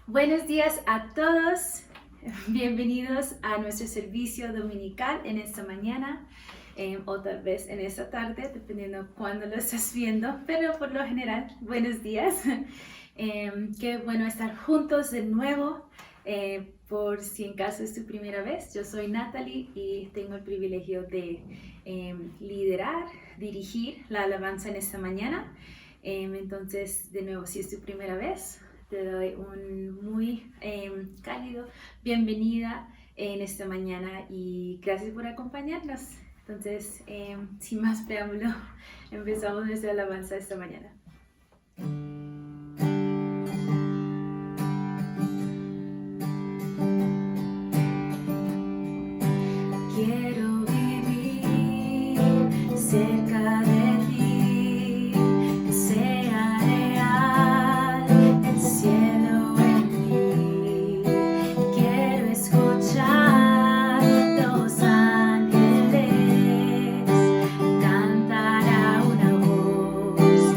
Buenos días a todos, bienvenidos a nuestro servicio dominical en esta mañana o tal vez en esta tarde, dependiendo cuándo lo estás viendo, pero por lo general, buenos días. Qué bueno estar juntos de nuevo, por si en caso es tu primera vez. Yo soy Natalie y tengo el privilegio de liderar, dirigir la alabanza en esta mañana. Entonces, de nuevo, si es tu primera vez, te doy un muy cálido bienvenida en esta mañana y gracias por acompañarnos. Entonces, sin más preámbulo, empezamos nuestra alabanza esta mañana. Quiero vivir cerca de ti, que sea real el cielo en mí. Quiero escuchar los ángeles cantar a una voz.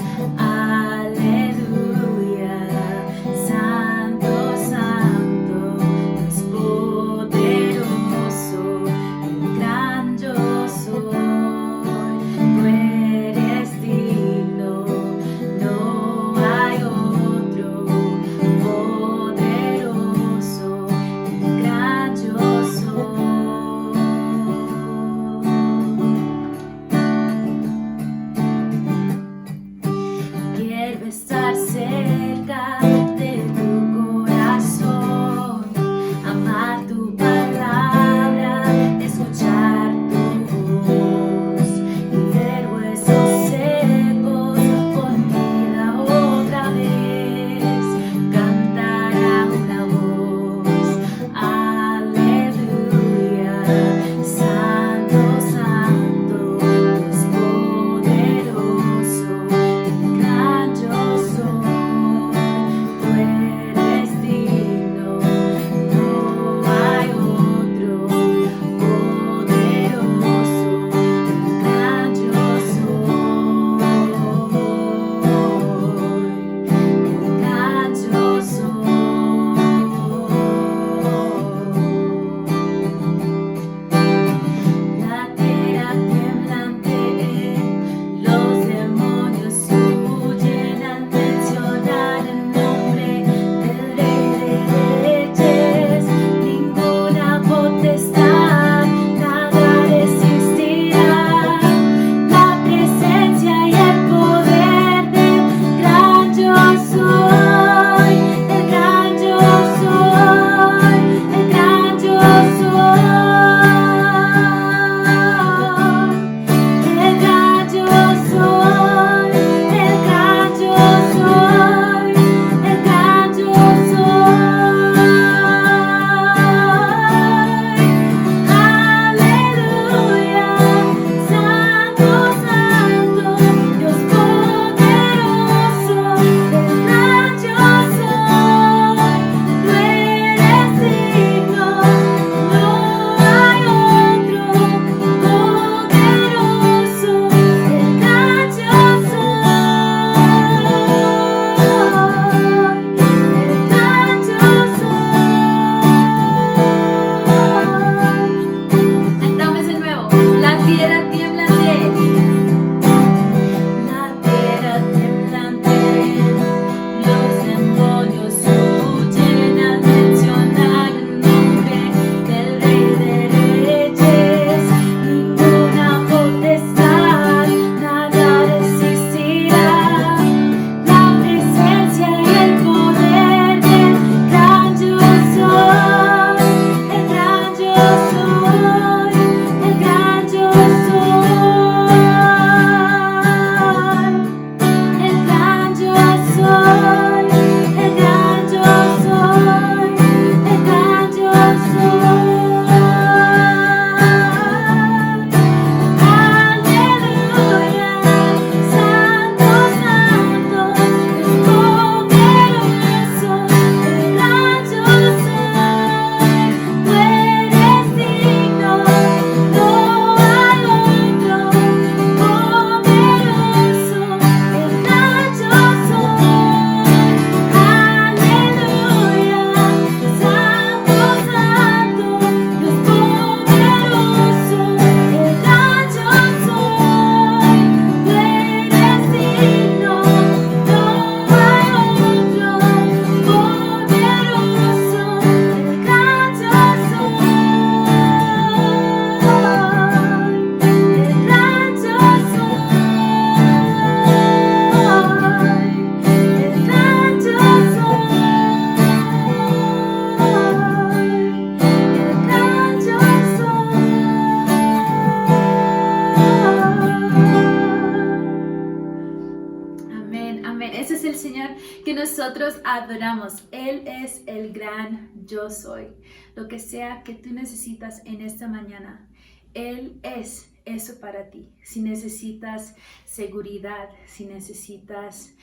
el Señor que nosotros adoramos. Él es el gran yo soy. Lo que sea que tú necesitas en esta mañana, Él es eso para ti. Si necesitas seguridad, si necesitas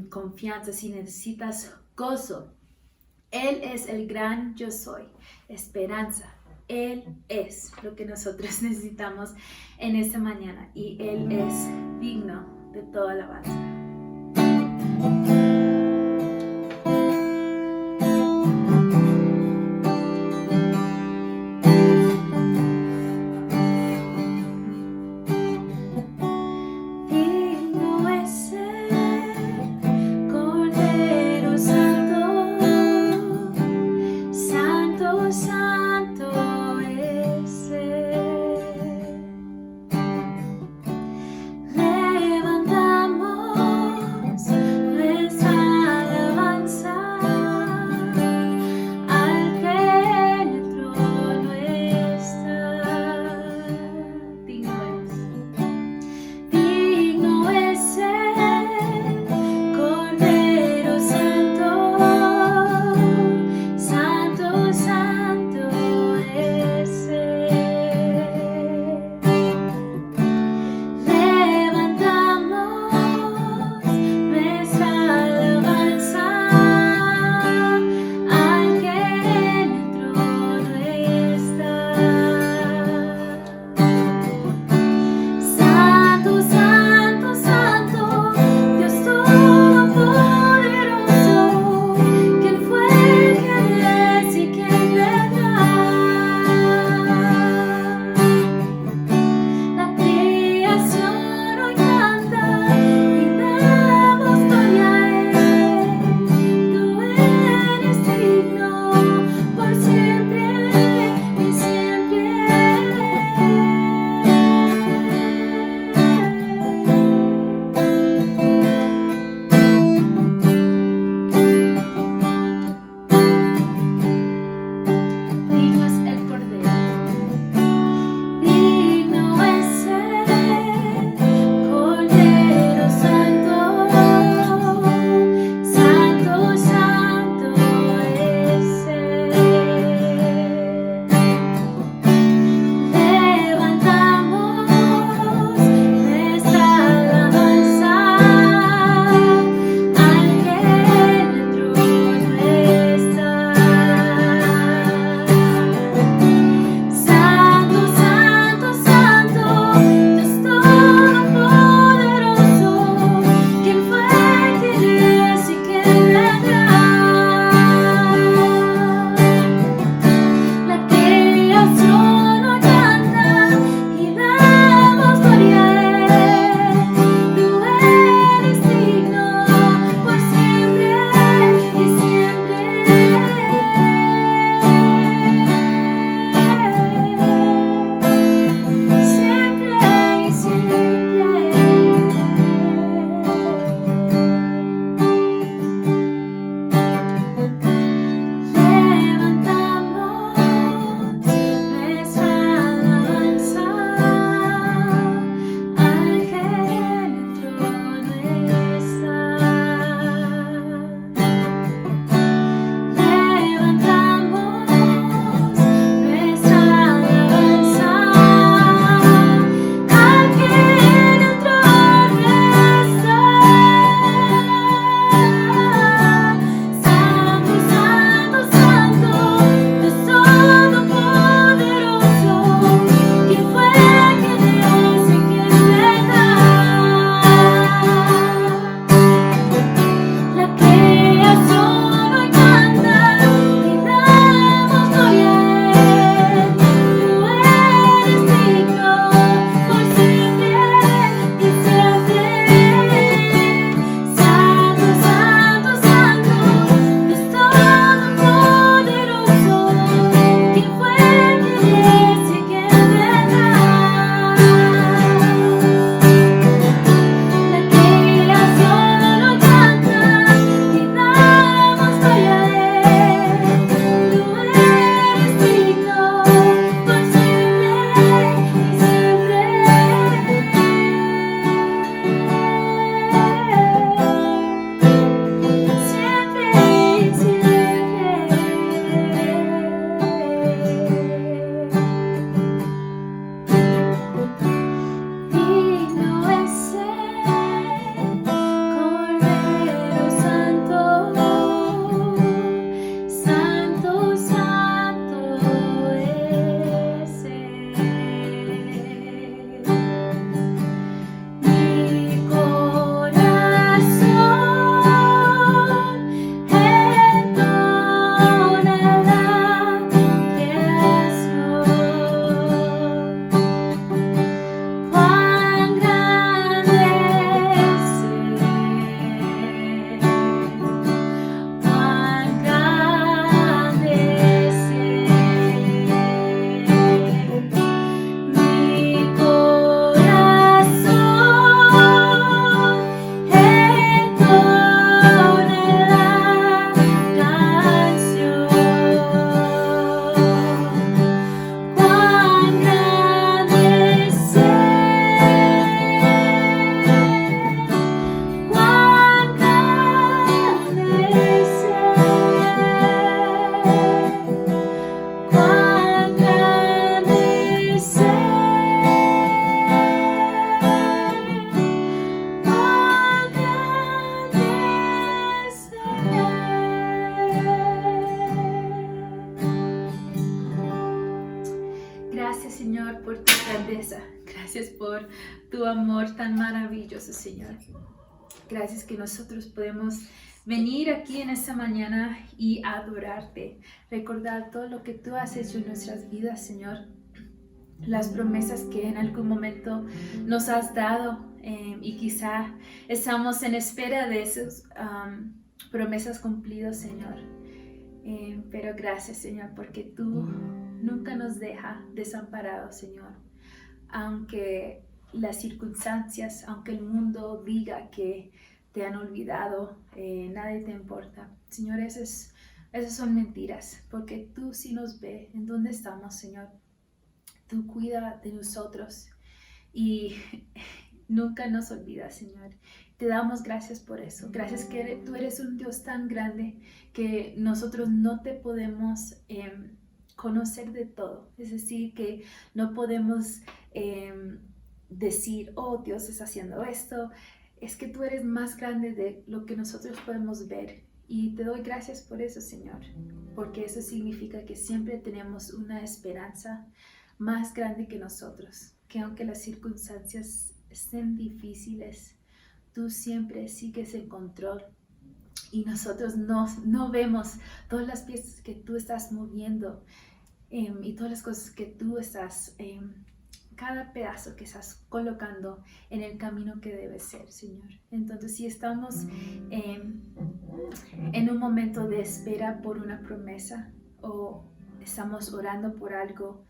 confianza, si necesitas gozo, Él es el gran yo soy, esperanza. Él es lo que nosotros necesitamos en esta mañana y Él es digno de toda alabanza. Levantamos por tu amor tan maravilloso, Señor. Gracias que nosotros podemos venir aquí en esta mañana y adorarte, recordar todo lo que tú has hecho en nuestras vidas, Señor, las promesas que en algún momento nos has dado y quizá estamos en espera de esas promesas cumplidas, Señor. Pero gracias, Señor, porque tú nunca nos dejas desamparados, Señor. Aunque las circunstancias, aunque el mundo diga que te han olvidado, nadie te importa. Señor, esas son mentiras, porque tú sí nos ves en dónde estamos, Señor. Tú cuida de nosotros y nunca nos olvidas, Señor. Te damos gracias por eso. Gracias que tú eres un Dios tan grande que nosotros no te podemos conocer de todo. Es decir, que no podemos decir, oh, Dios está haciendo esto. Es que tú eres más grande de lo que nosotros podemos ver. Y te doy gracias por eso, Señor, porque eso significa que siempre tenemos una esperanza más grande que nosotros, que aunque las circunstancias estén difíciles, tú siempre sigues en control y nosotros no vemos todas las piezas que tú estás moviendo y todas las cosas que tú estás, cada pedazo que estás colocando en el camino que debe ser, Señor. Entonces, si estamos en un momento de espera por una promesa o estamos orando por algo,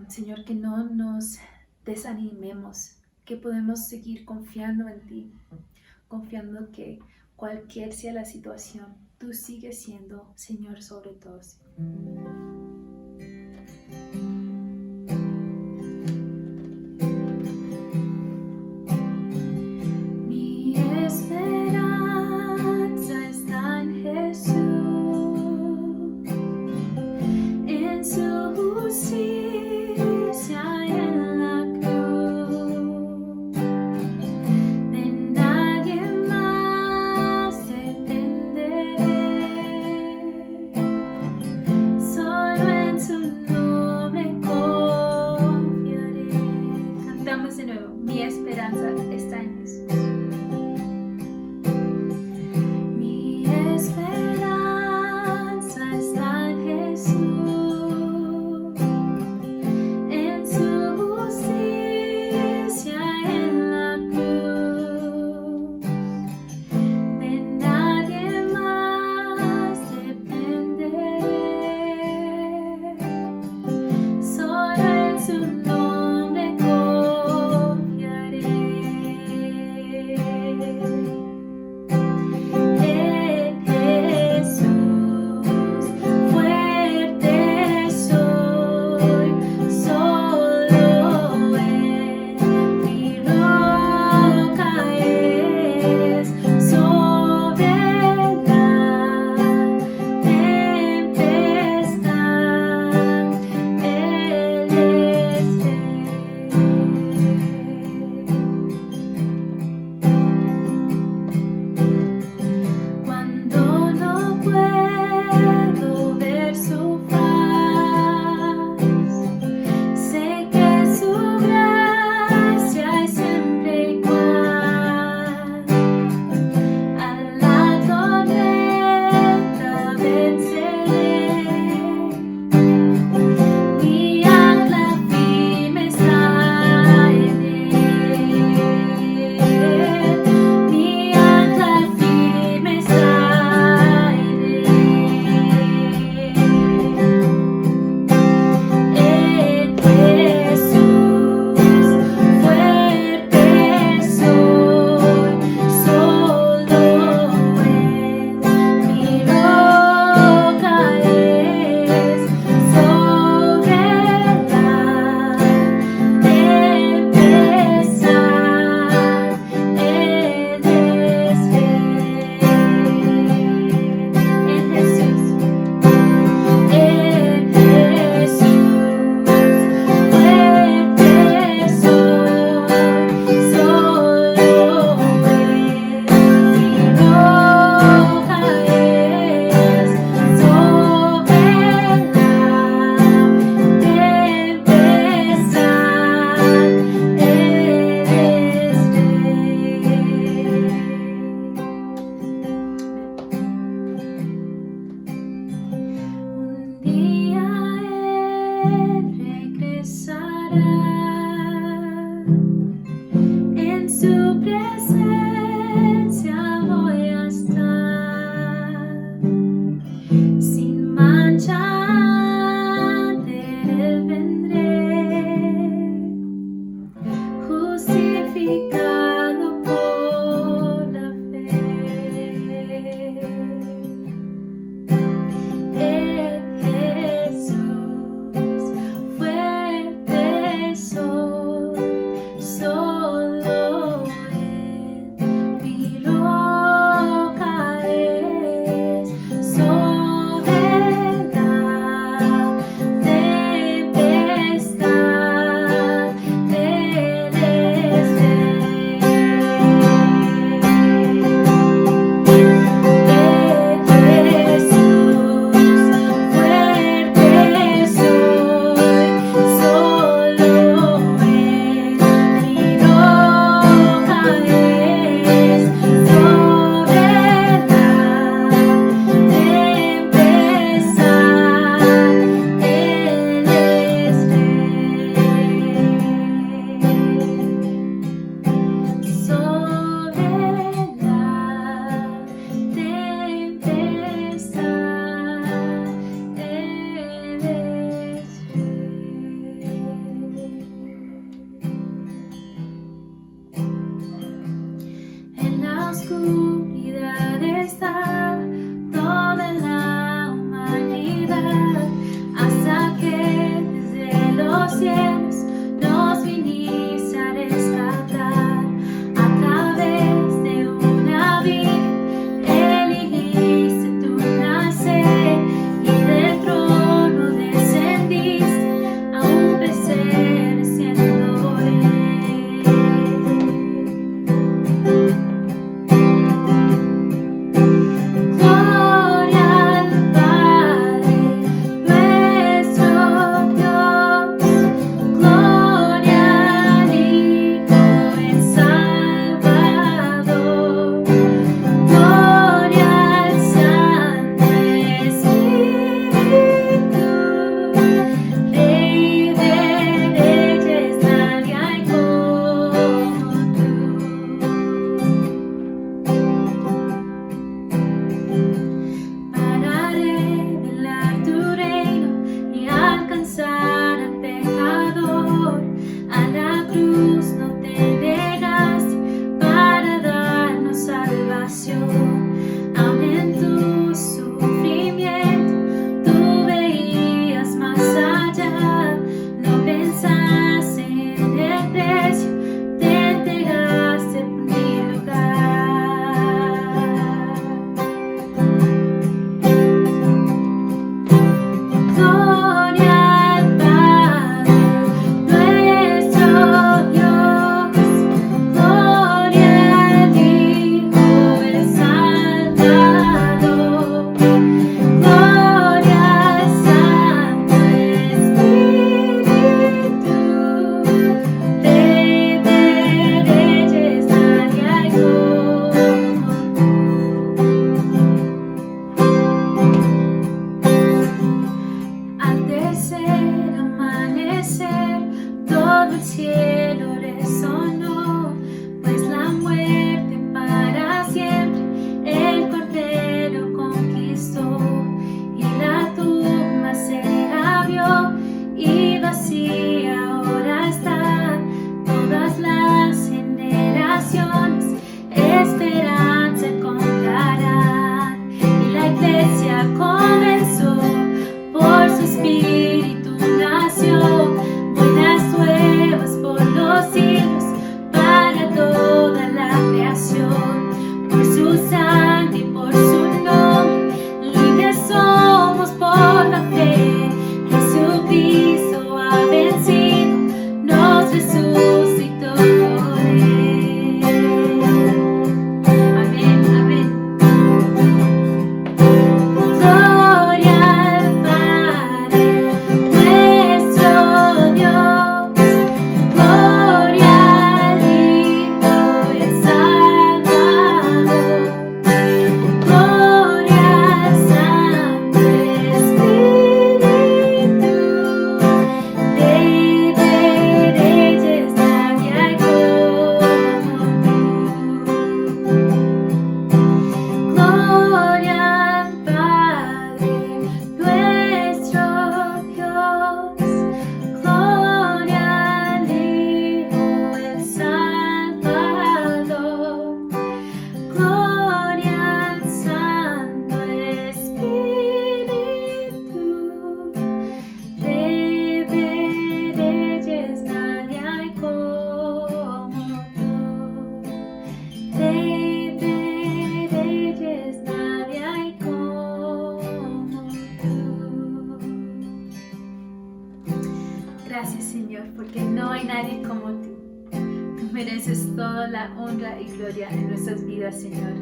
Señor, que no nos desanimemos, que podemos seguir confiando en ti, confiando que cualquier sea la situación, tú sigues siendo Señor sobre todos. Mi esperanza está en Jesús, en su justicia. Soy Señor, porque no hay nadie como tú. Tú mereces toda la honra y gloria en nuestras vidas, Señor.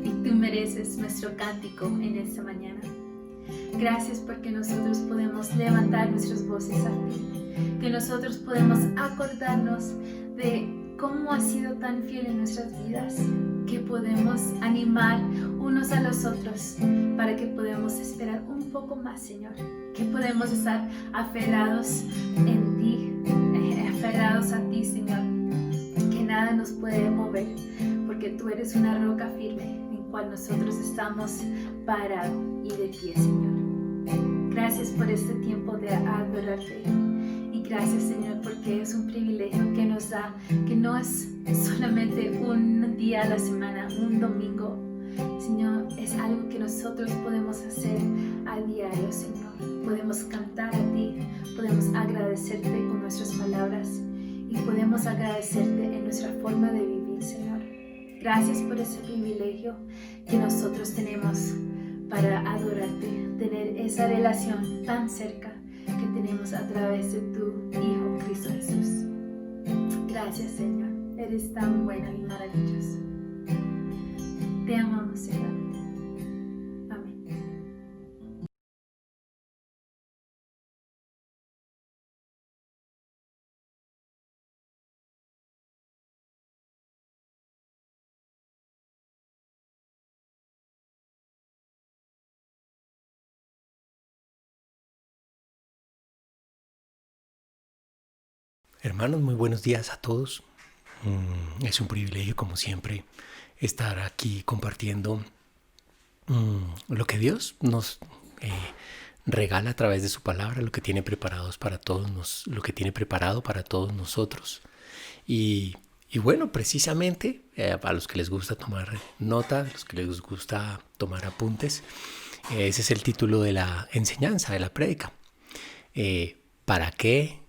Y tú mereces nuestro cántico en esta mañana. Gracias porque nosotros podemos levantar nuestras voces a ti, que nosotros podemos acordarnos de cómo has sido tan fiel en nuestras vidas, que podemos animar unos a los otros para que podamos esperar un poco más, Señor, que podemos estar aferrados en ti, aferrados a ti, Señor, que nada nos puede mover, porque tú eres una roca firme en cual nosotros estamos parados y de pie, Señor. Gracias por este tiempo de adorarte. Y gracias, Señor, porque es un privilegio que nos da, que no es solamente un día a la semana, un domingo. Señor, es algo que nosotros podemos hacer a diario, Señor. Podemos cantar a ti, podemos agradecerte con nuestras palabras y podemos agradecerte en nuestra forma de vivir, Señor. Gracias por ese privilegio que nosotros tenemos para adorarte, tener esa relación tan cerca que tenemos a través de tu Hijo Cristo Jesús. Gracias, Señor, eres tan bueno y maravilloso. Te amamos, Señor. Amén. Hermanos, muy buenos días a todos. Es un privilegio, como siempre, estar aquí compartiendo lo que Dios nos regala a través de su palabra, lo que tiene preparados para todos, lo que tiene preparado para todos nosotros. Y bueno, precisamente a los que les gusta tomar nota, a los que les gusta tomar apuntes, ese es el título de la enseñanza, de la prédica. ¿Para qué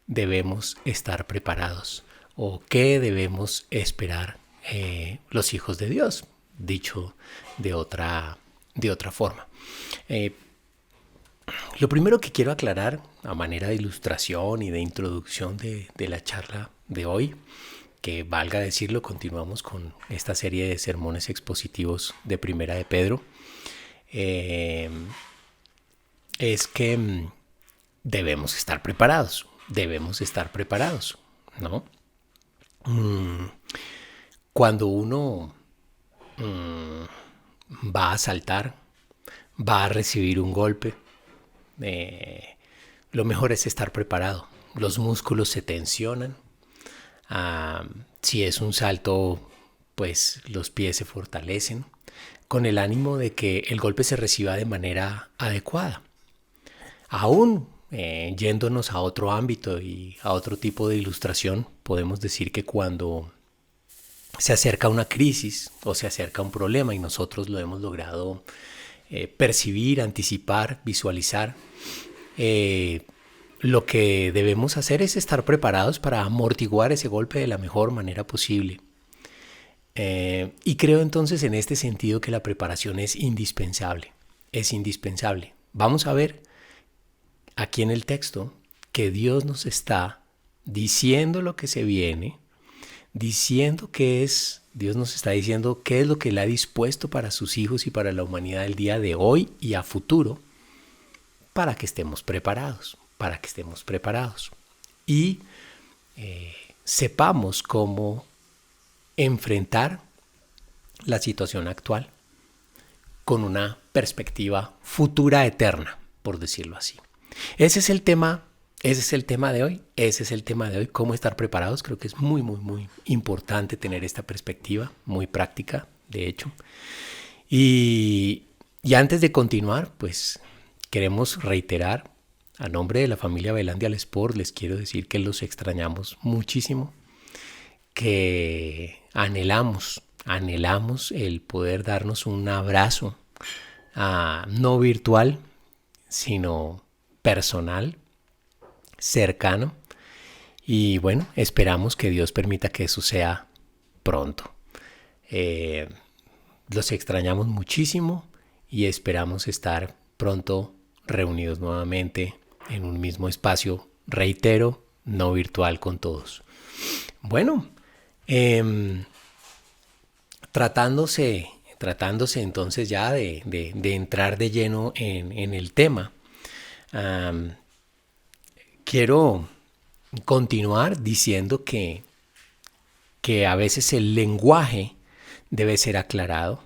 debemos estar preparados? ¿O qué debemos esperar los hijos de Dios? Dicho de otra forma. Lo primero que quiero aclarar a manera de ilustración y de introducción de la charla de hoy, que valga decirlo, continuamos con esta serie de sermones expositivos de Primera de Pedro, es que debemos estar preparados, ¿no? Cuando uno va a saltar, va a recibir un golpe, lo mejor es estar preparado. Los músculos se tensionan. Si es un salto, pues los pies se fortalecen con el ánimo de que el golpe se reciba de manera adecuada. Aún yéndonos a otro ámbito y a otro tipo de ilustración, podemos decir que cuando se acerca una crisis o se acerca un problema y nosotros lo hemos logrado percibir, anticipar, visualizar, lo que debemos hacer es estar preparados para amortiguar ese golpe de la mejor manera posible. Y creo entonces en este sentido que la preparación es indispensable. Vamos a ver aquí en el texto que Dios nos está diciendo lo que se viene, Dios nos está diciendo qué es lo que Él ha dispuesto para sus hijos y para la humanidad el día de hoy y a futuro, para que estemos preparados, y sepamos cómo enfrentar la situación actual con una perspectiva futura eterna, por decirlo así. Ese es el tema de hoy, cómo estar preparados. Creo que es muy, muy, muy importante tener esta perspectiva, muy práctica, de hecho. Y antes de continuar, pues queremos reiterar, a nombre de la familia Belandia al Sport, les quiero decir que los extrañamos muchísimo, que anhelamos el poder darnos un abrazo, no virtual, sino personal, cercano, y bueno, esperamos que Dios permita que eso sea pronto. Los extrañamos muchísimo y esperamos estar pronto reunidos nuevamente en un mismo espacio, reitero, no virtual con todos. Bueno, tratándose entonces ya de entrar de lleno en el tema, quiero continuar diciendo que a veces el lenguaje debe ser aclarado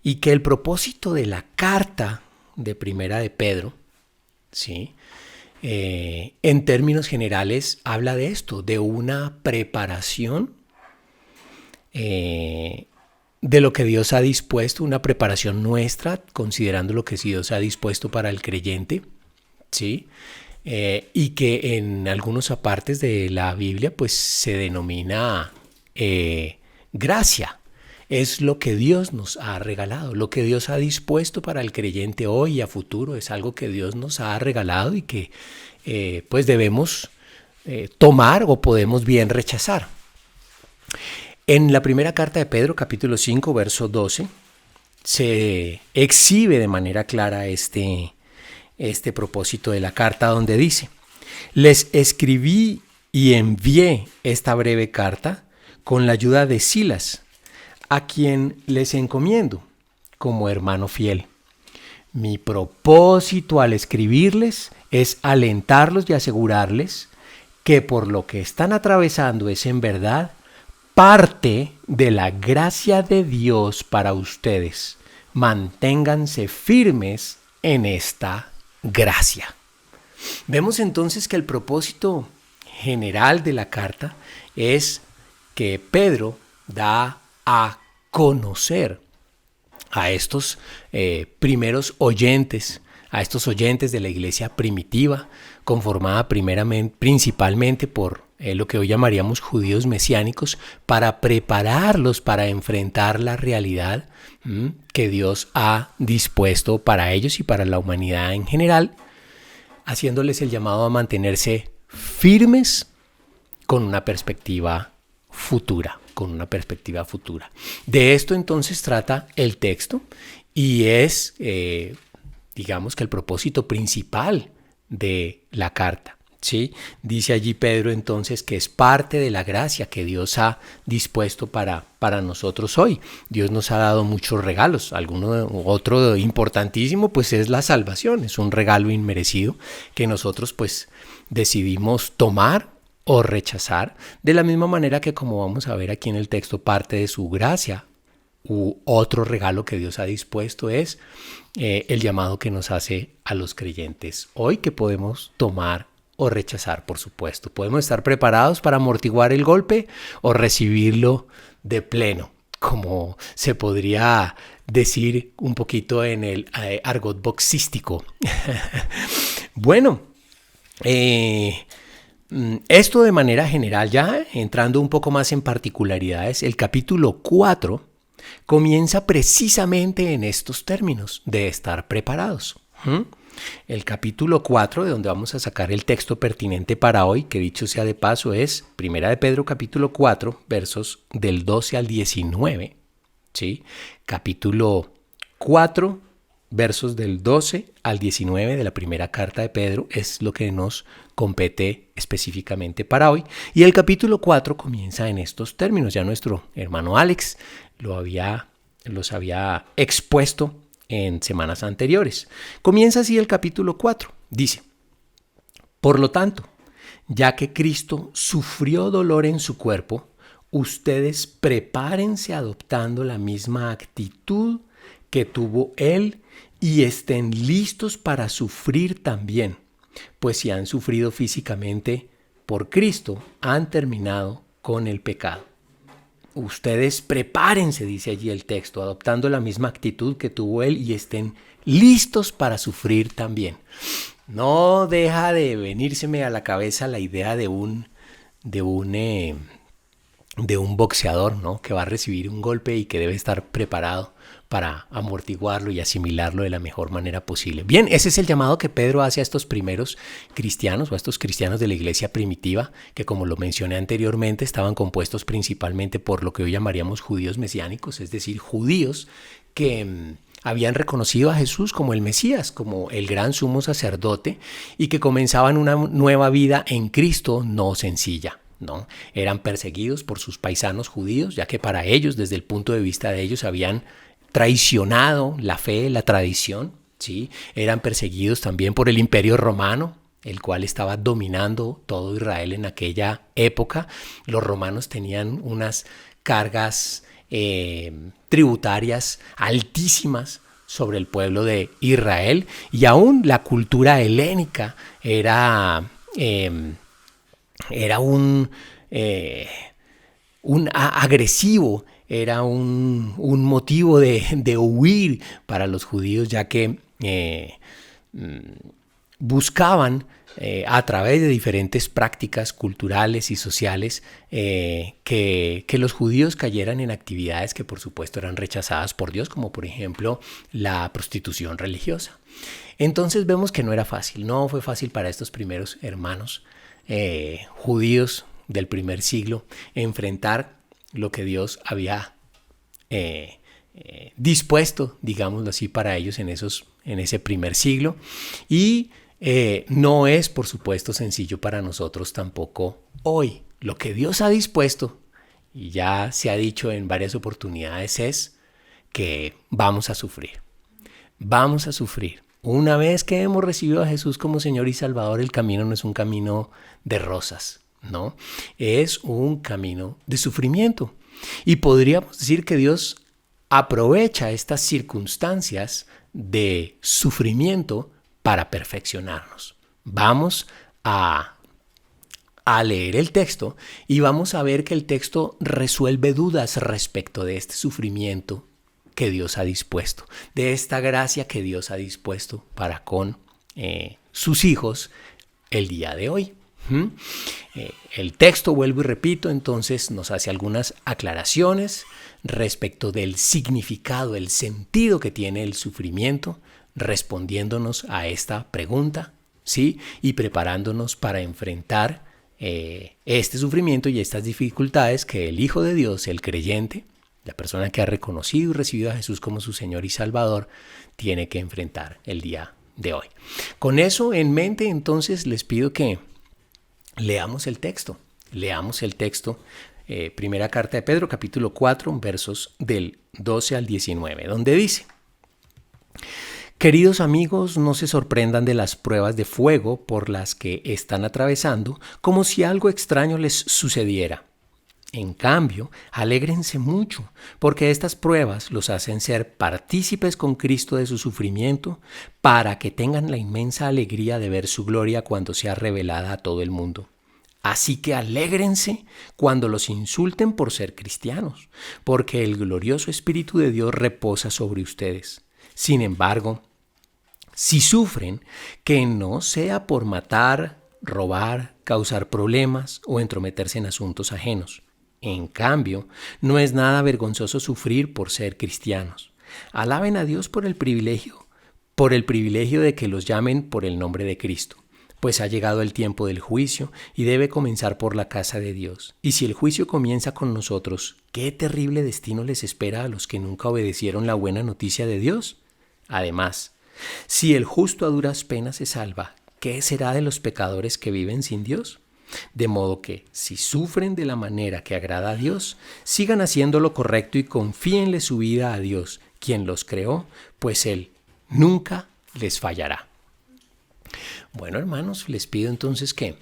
y que el propósito de la carta de Primera de Pedro, ¿sí? En términos generales habla de esto, de una preparación de lo que Dios ha dispuesto, una preparación nuestra, considerando lo que Dios ha dispuesto para el creyente, ¿sí? Y que en algunas partes de la Biblia pues se denomina gracia. Es lo que Dios nos ha regalado, lo que Dios ha dispuesto para el creyente hoy y a futuro, es algo que Dios nos ha regalado y que pues debemos tomar o podemos bien rechazar. En la primera carta de Pedro, capítulo 5, verso 12, se exhibe de manera clara este propósito de la carta, donde dice: les escribí y envié esta breve carta con la ayuda de Silas, a quien les encomiendo como hermano fiel. Mi propósito al escribirles es alentarlos y asegurarles que por lo que están atravesando es en verdad parte de la gracia de Dios para ustedes. Manténganse firmes en esta gracia. Vemos entonces que el propósito general de la carta es que Pedro da a conocer a estos primeros oyentes, a estos oyentes de la iglesia primitiva, conformada principalmente por lo que hoy llamaríamos judíos mesiánicos, para prepararlos para enfrentar la realidad que Dios ha dispuesto para ellos y para la humanidad en general, haciéndoles el llamado a mantenerse firmes con una perspectiva futura. De esto entonces trata el texto y es, digamos que el propósito principal de la carta, ¿sí? Dice allí Pedro entonces que es parte de la gracia que Dios ha dispuesto para nosotros hoy. Dios nos ha dado muchos regalos, otro importantísimo pues es la salvación, es un regalo inmerecido que nosotros pues decidimos tomar o rechazar, de la misma manera que, como vamos a ver aquí en el texto, parte de su gracia u otro regalo que Dios ha dispuesto es el llamado que nos hace a los creyentes hoy, que podemos tomar o rechazar, por supuesto. Podemos estar preparados para amortiguar el golpe o recibirlo de pleno, como se podría decir un poquito en el argot boxístico. Bueno, esto de manera general, ya entrando un poco más en particularidades, el capítulo 4 comienza precisamente en estos términos de estar preparados. El capítulo 4, de donde vamos a sacar el texto pertinente para hoy, que dicho sea de paso es Primera de Pedro capítulo 4, versos del 12 al 19. ¿Sí? Capítulo 4, versos del 12 al 19 de la primera carta de Pedro es lo que nos compete específicamente para hoy. Y el capítulo 4 comienza en estos términos. Ya nuestro hermano Alex los había expuesto en semanas anteriores. Comienza así el capítulo 4. Dice: por lo tanto, ya que Cristo sufrió dolor en su cuerpo, ustedes prepárense adoptando la misma actitud que tuvo Él y estén listos para sufrir también, pues si han sufrido físicamente por Cristo, han terminado con el pecado. Ustedes prepárense, dice allí el texto, adoptando la misma actitud que tuvo Él y estén listos para sufrir también. No deja de venírseme a la cabeza la idea de un boxeador, ¿no? Que va a recibir un golpe y que debe estar preparado para amortiguarlo y asimilarlo de la mejor manera posible. Bien, ese es el llamado que Pedro hace a estos primeros cristianos o a estos cristianos de la iglesia primitiva, que como lo mencioné anteriormente, estaban compuestos principalmente por lo que hoy llamaríamos judíos mesiánicos, es decir, judíos que habían reconocido a Jesús como el Mesías, como el gran sumo sacerdote, y que comenzaban una nueva vida en Cristo no sencilla, ¿no? Eran perseguidos por sus paisanos judíos, ya que para ellos, desde el punto de vista de ellos, habían traicionado la fe, la tradición, ¿sí? Eran perseguidos también por el Imperio Romano, el cual estaba dominando todo Israel en aquella época. Los romanos tenían unas cargas tributarias altísimas sobre el pueblo de Israel, y aún la cultura helénica era un agresivo, era un motivo de huir para los judíos, ya que buscaban a través de diferentes prácticas culturales y sociales que los judíos cayeran en actividades que por supuesto eran rechazadas por Dios, como por ejemplo la prostitución religiosa. Entonces vemos que no era fácil, no fue fácil para estos primeros hermanos judíos del primer siglo enfrentar lo que Dios había dispuesto, digámoslo así, para ellos en ese primer siglo. Y no es, por supuesto, sencillo para nosotros tampoco hoy. Lo que Dios ha dispuesto, y ya se ha dicho en varias oportunidades, es que vamos a sufrir. Vamos a sufrir. Una vez que hemos recibido a Jesús como Señor y Salvador, el camino no es un camino de rosas, ¿no? Es un camino de sufrimiento. Y podríamos decir que Dios aprovecha estas circunstancias de sufrimiento para perfeccionarnos. Vamos a leer el texto y vamos a ver que el texto resuelve dudas respecto de este sufrimiento que Dios ha dispuesto, de esta gracia que Dios ha dispuesto para con sus hijos el día de hoy. El texto, vuelvo y repito, entonces nos hace algunas aclaraciones respecto del significado, el sentido que tiene el sufrimiento, respondiéndonos a esta pregunta, ¿sí? Y preparándonos para enfrentar este sufrimiento y estas dificultades que el Hijo de Dios, el creyente, la persona que ha reconocido y recibido a Jesús como su Señor y Salvador, tiene que enfrentar el día de hoy. Con eso en mente, entonces, les pido que leamos el texto. Leamos el texto, primera carta de Pedro, capítulo 4, versos del 12 al 19, donde dice: Queridos amigos, no se sorprendan de las pruebas de fuego por las que están atravesando, como si algo extraño les sucediera. En cambio, alégrense mucho, porque estas pruebas los hacen ser partícipes con Cristo de su sufrimiento, para que tengan la inmensa alegría de ver su gloria cuando sea revelada a todo el mundo. Así que alégrense cuando los insulten por ser cristianos, porque el glorioso Espíritu de Dios reposa sobre ustedes. Sin embargo, si sufren, que no sea por matar, robar, causar problemas o entrometerse en asuntos ajenos. En cambio, no es nada vergonzoso sufrir por ser cristianos. Alaben a Dios por el privilegio de que los llamen por el nombre de Cristo. Pues ha llegado el tiempo del juicio y debe comenzar por la casa de Dios. Y si el juicio comienza con nosotros, ¿qué terrible destino les espera a los que nunca obedecieron la buena noticia de Dios? Además, si el justo a duras penas se salva, ¿qué será de los pecadores que viven sin Dios? De modo que, si sufren de la manera que agrada a Dios, sigan haciendo lo correcto y confíenle su vida a Dios, quien los creó, pues Él nunca les fallará. Bueno, hermanos, les pido entonces que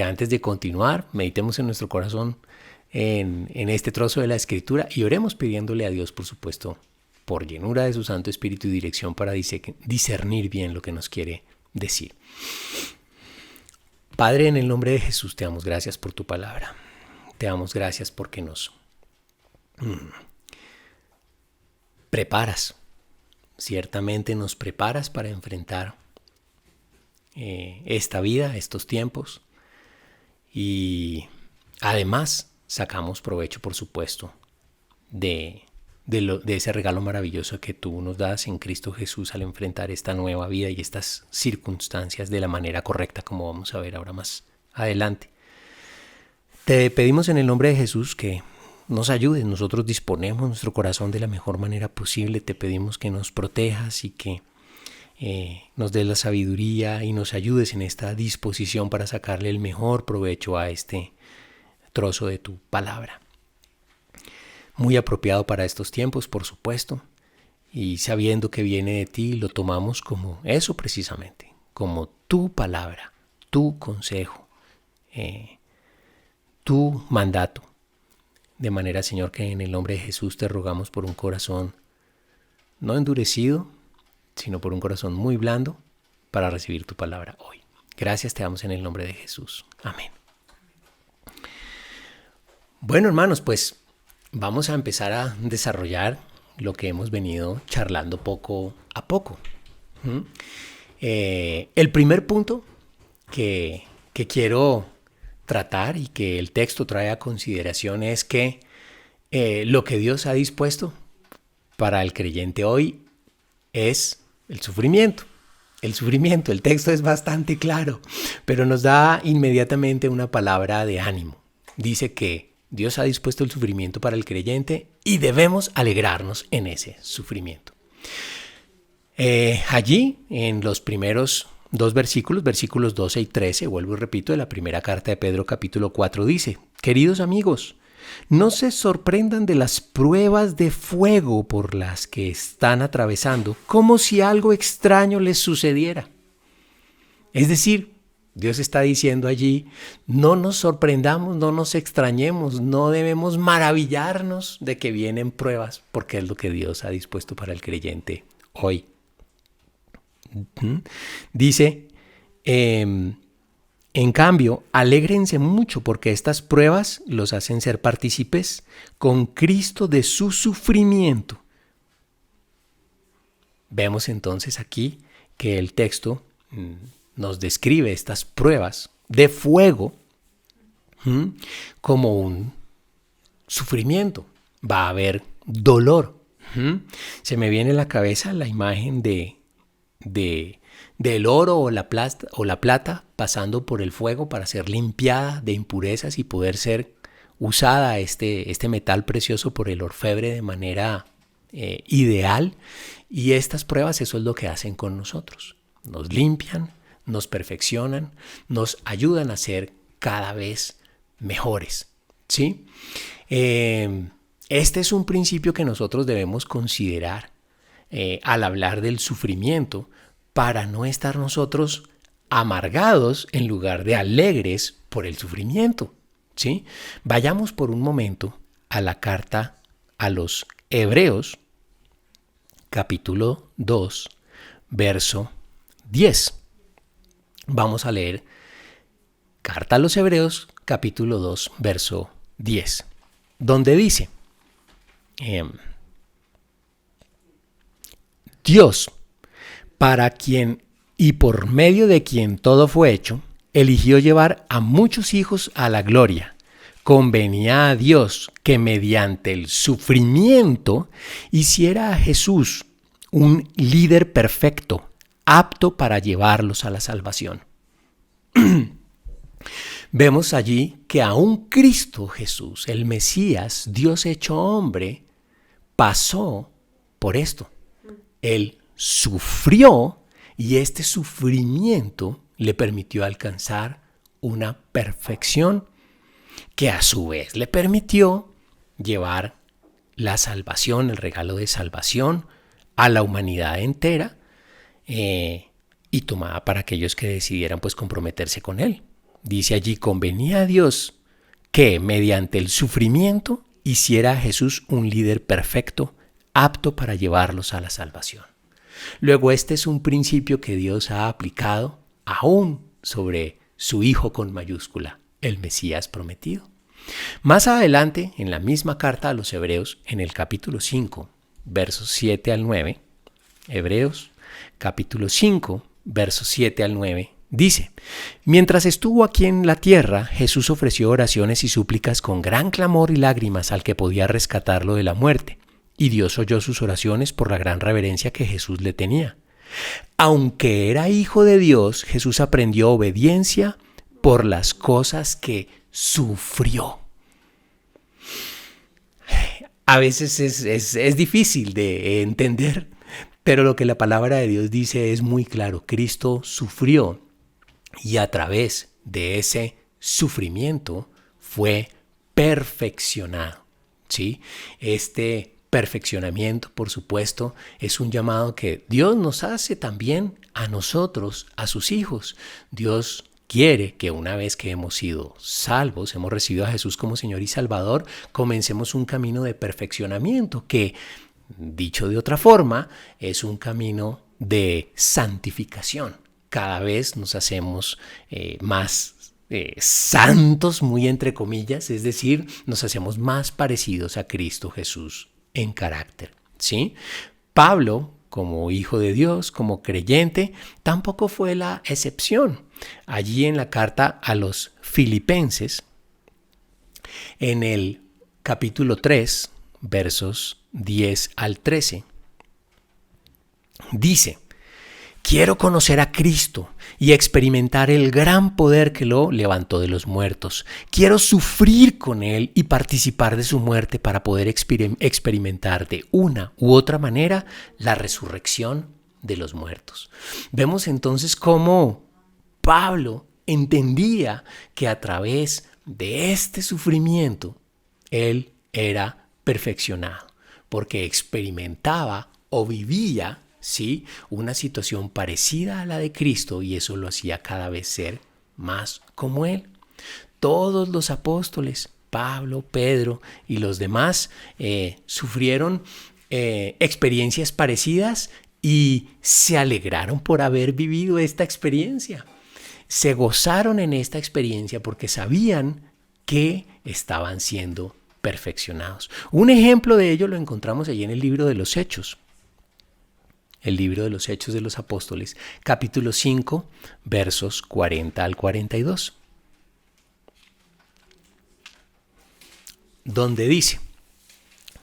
antes de continuar, meditemos en nuestro corazón en este trozo de la Escritura y oremos pidiéndole a Dios, por supuesto, por llenura de su Santo Espíritu y dirección para discernir bien lo que nos quiere decir. Padre, en el nombre de Jesús te damos gracias por tu palabra. Te damos gracias porque nos preparas. Ciertamente nos preparas para enfrentar esta vida, estos tiempos. Y además sacamos provecho, por supuesto, de ese regalo maravilloso que tú nos das en Cristo Jesús al enfrentar esta nueva vida y estas circunstancias de la manera correcta, como vamos a ver ahora más adelante. Te pedimos en el nombre de Jesús que nos ayudes. Nosotros disponemos nuestro corazón de la mejor manera posible. Te pedimos que nos protejas y que nos des la sabiduría y nos ayudes en esta disposición para sacarle el mejor provecho a este trozo de tu palabra. Muy apropiado para estos tiempos, por supuesto, y sabiendo que viene de ti, lo tomamos como eso precisamente, como tu palabra, tu consejo, tu mandato. De manera, Señor, que en el nombre de Jesús te rogamos por un corazón no endurecido, sino por un corazón muy blando para recibir tu palabra hoy. Gracias te damos en el nombre de Jesús. Amén. Bueno, hermanos, pues vamos a empezar a desarrollar lo que hemos venido charlando poco a poco. El primer punto que quiero tratar y que el texto trae a consideración es que lo que Dios ha dispuesto para el creyente hoy es el sufrimiento. El texto es bastante claro, pero nos da inmediatamente una palabra de ánimo. Dice que Dios ha dispuesto el sufrimiento para el creyente y debemos alegrarnos en ese sufrimiento. Allí, en los primeros dos versículos 12 y 13, vuelvo y repito, de la primera carta de Pedro capítulo 4 dice: queridos amigos, no se sorprendan de las pruebas de fuego por las que están atravesando, como si algo extraño les sucediera. Es decir, Dios está diciendo allí, no nos sorprendamos, no nos extrañemos, no debemos maravillarnos de que vienen pruebas, porque es lo que Dios ha dispuesto para el creyente hoy. Dice, en cambio, alégrense mucho porque estas pruebas los hacen ser partícipes con Cristo de su sufrimiento. Vemos entonces aquí que el texto nos describe estas pruebas de fuego como un sufrimiento. Va a haber dolor. Se me viene a la cabeza la imagen del oro o la plata pasando por el fuego para ser limpiada de impurezas y poder ser usada este metal precioso por el orfebre de manera ideal. Y estas pruebas, eso es lo que hacen con nosotros. Nos limpian, nos perfeccionan, nos ayudan a ser cada vez mejores, ¿sí? Este es un principio que nosotros debemos considerar al hablar del sufrimiento, para no estar nosotros amargados en lugar de alegres por el sufrimiento, ¿sí? Vayamos por un momento a la carta a los Hebreos, capítulo 2, verso 10. Vamos a leer carta a los Hebreos, capítulo 2, verso 10, donde dice, Dios, para quien y por medio de quien todo fue hecho, eligió llevar a muchos hijos a la gloria. Convenía a Dios que mediante el sufrimiento hiciera a Jesús un líder perfecto, apto para llevarlos a la salvación. Vemos allí que aún Cristo Jesús, el Mesías, Dios hecho hombre, pasó por esto. Él sufrió y este sufrimiento le permitió alcanzar una perfección que a su vez le permitió llevar la salvación, el regalo de salvación a la humanidad entera y tomada para aquellos que decidieran pues comprometerse con él. Dice allí, convenía a Dios que mediante el sufrimiento hiciera a Jesús un líder perfecto, apto para llevarlos a la salvación. Luego este es un principio que Dios ha aplicado aún sobre su Hijo con mayúscula, el Mesías prometido. Más adelante, en la misma carta a los Hebreos, en el capítulo 5, versos 7 al 9, Hebreos, capítulo 5, versos 7 al 9, dice, mientras estuvo aquí en la tierra, Jesús ofreció oraciones y súplicas con gran clamor y lágrimas al que podía rescatarlo de la muerte. Y Dios oyó sus oraciones por la gran reverencia que Jesús le tenía. Aunque era hijo de Dios, Jesús aprendió obediencia por las cosas que sufrió. a veces es difícil de entender, pero lo que la palabra de Dios dice es muy claro. Cristo sufrió y a través de ese sufrimiento fue perfeccionado, ¿sí? Este perfeccionamiento, por supuesto, es un llamado que Dios nos hace también a nosotros, a sus hijos. Dios quiere que una vez que hemos sido salvos, hemos recibido a Jesús como Señor y Salvador, comencemos un camino de perfeccionamiento que, dicho de otra forma, es un camino de santificación. Cada vez nos hacemos más santos, muy entre comillas, es decir, nos hacemos más parecidos a Cristo Jesús en carácter, ¿sí? Pablo, como hijo de Dios, como creyente, tampoco fue la excepción. Allí en la carta a los Filipenses, en el capítulo 3, versos 10 al 13, dice: quiero conocer a Cristo y experimentar el gran poder que lo levantó de los muertos. Quiero sufrir con Él y participar de su muerte para poder experimentar de una u otra manera la resurrección de los muertos. Vemos entonces cómo Pablo entendía que a través de este sufrimiento él era perfeccionado, porque experimentaba o vivía, ¿sí?, una situación parecida a la de Cristo, y eso lo hacía cada vez ser más como Él. Todos los apóstoles, Pablo, Pedro y los demás, sufrieron experiencias parecidas y se alegraron por haber vivido esta experiencia. Se gozaron en esta experiencia porque sabían que estaban siendo perfeccionados. Un ejemplo de ello lo encontramos allí en el libro de los Hechos. El libro de los Hechos de los Apóstoles, capítulo 5, versos 40 al 42. Donde dice: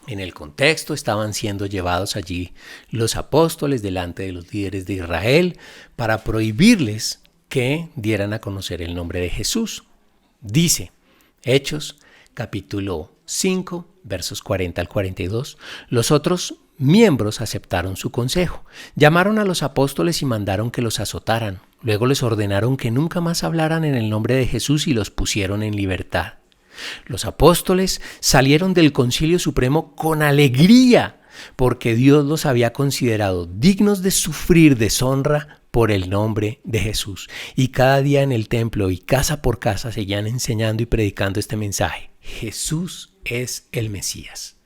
en el contexto estaban siendo llevados allí los apóstoles delante de los líderes de Israel para prohibirles que dieran a conocer el nombre de Jesús. Dice Hechos, capítulo 5, versos 40 al 42. Los otros miembros aceptaron su consejo. Llamaron a los apóstoles y mandaron que los azotaran. Luego les ordenaron que nunca más hablaran en el nombre de Jesús y los pusieron en libertad. Los apóstoles salieron del Concilio Supremo con alegría, porque Dios los había considerado dignos de sufrir deshonra por el nombre de Jesús. Y cada día en el templo y casa por casa seguían enseñando y predicando este mensaje: Jesús es el Mesías.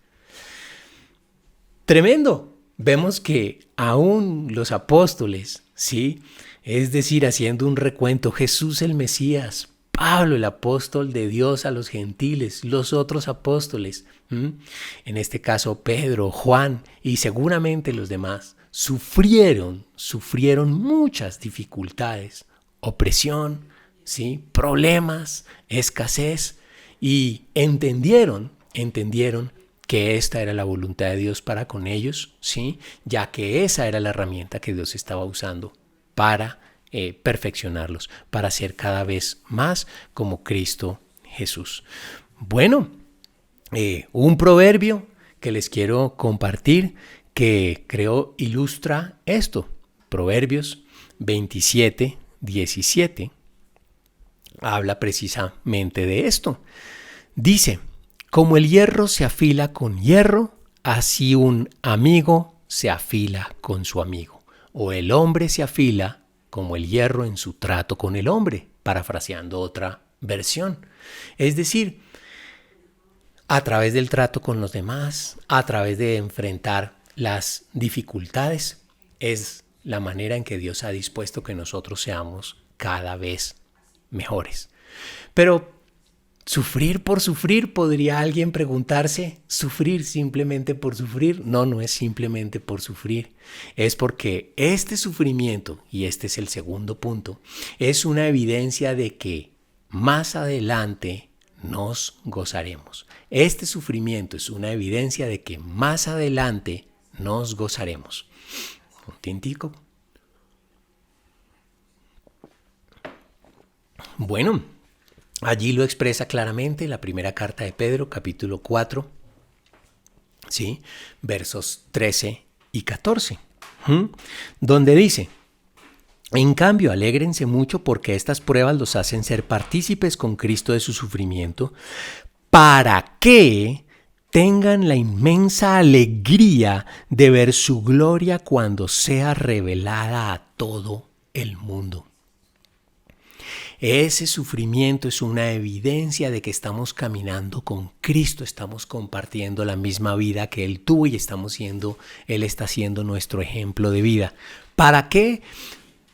Tremendo. Vemos que aún los apóstoles, ¿sí?, es decir, haciendo un recuento, Jesús el Mesías, Pablo el apóstol de Dios a los gentiles, los otros apóstoles, en este caso Pedro, Juan y seguramente los demás, sufrieron muchas dificultades, opresión, ¿sí?, problemas, escasez, y entendieron que esta era la voluntad de Dios para con ellos, ¿sí?, ya que esa era la herramienta que Dios estaba usando para perfeccionarlos, para ser cada vez más como Cristo Jesús. Bueno, un proverbio que les quiero compartir que creo ilustra esto. Proverbios 27, 17 habla precisamente de esto. Dice: como el hierro se afila con hierro, así un amigo se afila con su amigo. O el hombre se afila como el hierro en su trato con el hombre, parafraseando otra versión. Es decir, a través del trato con los demás, a través de enfrentar las dificultades, es la manera en que Dios ha dispuesto que nosotros seamos cada vez mejores. Pero ¿sufrir por sufrir? ¿Podría alguien preguntarse? ¿Sufrir simplemente por sufrir? No, no es simplemente por sufrir. Es porque este sufrimiento, y este es el segundo punto, es una evidencia de que más adelante nos gozaremos. Este sufrimiento es una evidencia de que más adelante nos gozaremos. Un tintico. Bueno, allí lo expresa claramente la primera carta de Pedro, capítulo 4, ¿sí? Versos 13 y 14, donde dice: en cambio, alégrense mucho porque estas pruebas los hacen ser partícipes con Cristo de su sufrimiento, para que tengan la inmensa alegría de ver su gloria cuando sea revelada a todo el mundo. Ese sufrimiento es una evidencia de que estamos caminando con Cristo, estamos compartiendo la misma vida que Él tuvo y Él está siendo nuestro ejemplo de vida. ¿Para qué?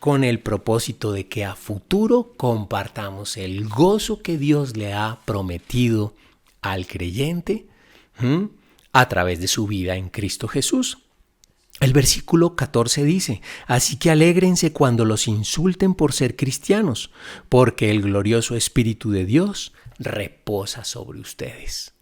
Con el propósito de que a futuro compartamos el gozo que Dios le ha prometido al creyente a través de su vida en Cristo Jesús. El versículo 14 dice: así que alégrense cuando los insulten por ser cristianos, porque el glorioso Espíritu de Dios reposa sobre ustedes.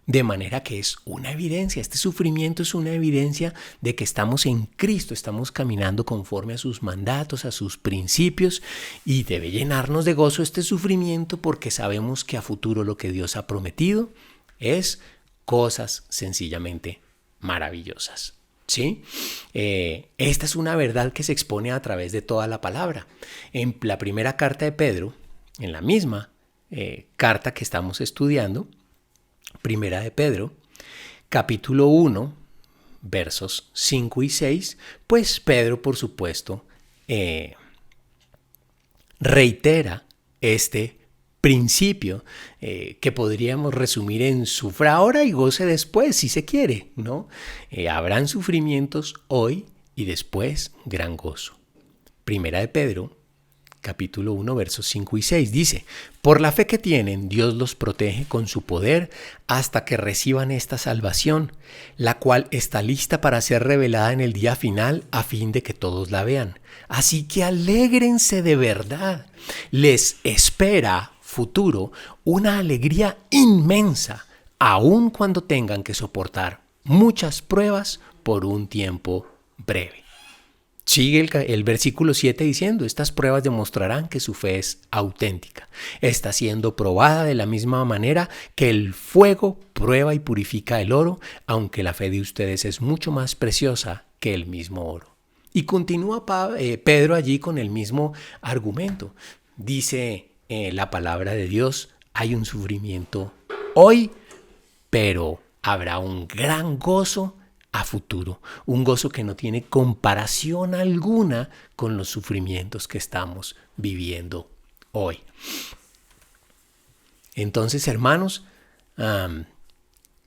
De manera que es una evidencia, este sufrimiento es una evidencia de que estamos en Cristo, estamos caminando conforme a sus mandatos, a sus principios, y debe llenarnos de gozo este sufrimiento porque sabemos que a futuro lo que Dios ha prometido es cosas sencillamente maravillosas. ¿Sí? Esta es una verdad que se expone a través de toda la palabra. En la primera carta de Pedro, en la misma carta que estamos estudiando, Primera de Pedro, capítulo 1, versos 5 y 6, pues Pedro, por supuesto, reitera este principio que podríamos resumir en sufra ahora y goce después, si se quiere, ¿no? Habrán sufrimientos hoy y después gran gozo. Primera de Pedro, capítulo 1, versos 5 y 6, dice: por la fe que tienen, Dios los protege con su poder hasta que reciban esta salvación, la cual está lista para ser revelada en el día final a fin de que todos la vean. Así que alégrense de verdad. Les espera futuro una alegría inmensa, aun cuando tengan que soportar muchas pruebas por un tiempo breve. Sigue el versículo 7 diciendo: estas pruebas demostrarán que su fe es auténtica. Está siendo probada de la misma manera que el fuego prueba y purifica el oro, aunque la fe de ustedes es mucho más preciosa que el mismo oro. Y continúa Pedro allí con el mismo argumento. Dice la palabra de Dios: hay un sufrimiento hoy, pero habrá un gran gozo a futuro, un gozo que no tiene comparación alguna con los sufrimientos que estamos viviendo hoy. Entonces, hermanos,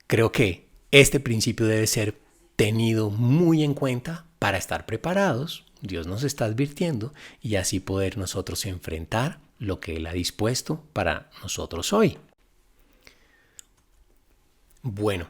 creo que este principio debe ser tenido muy en cuenta para estar preparados. Dios nos está advirtiendo y así poder nosotros enfrentar lo que Él ha dispuesto para nosotros hoy. Bueno,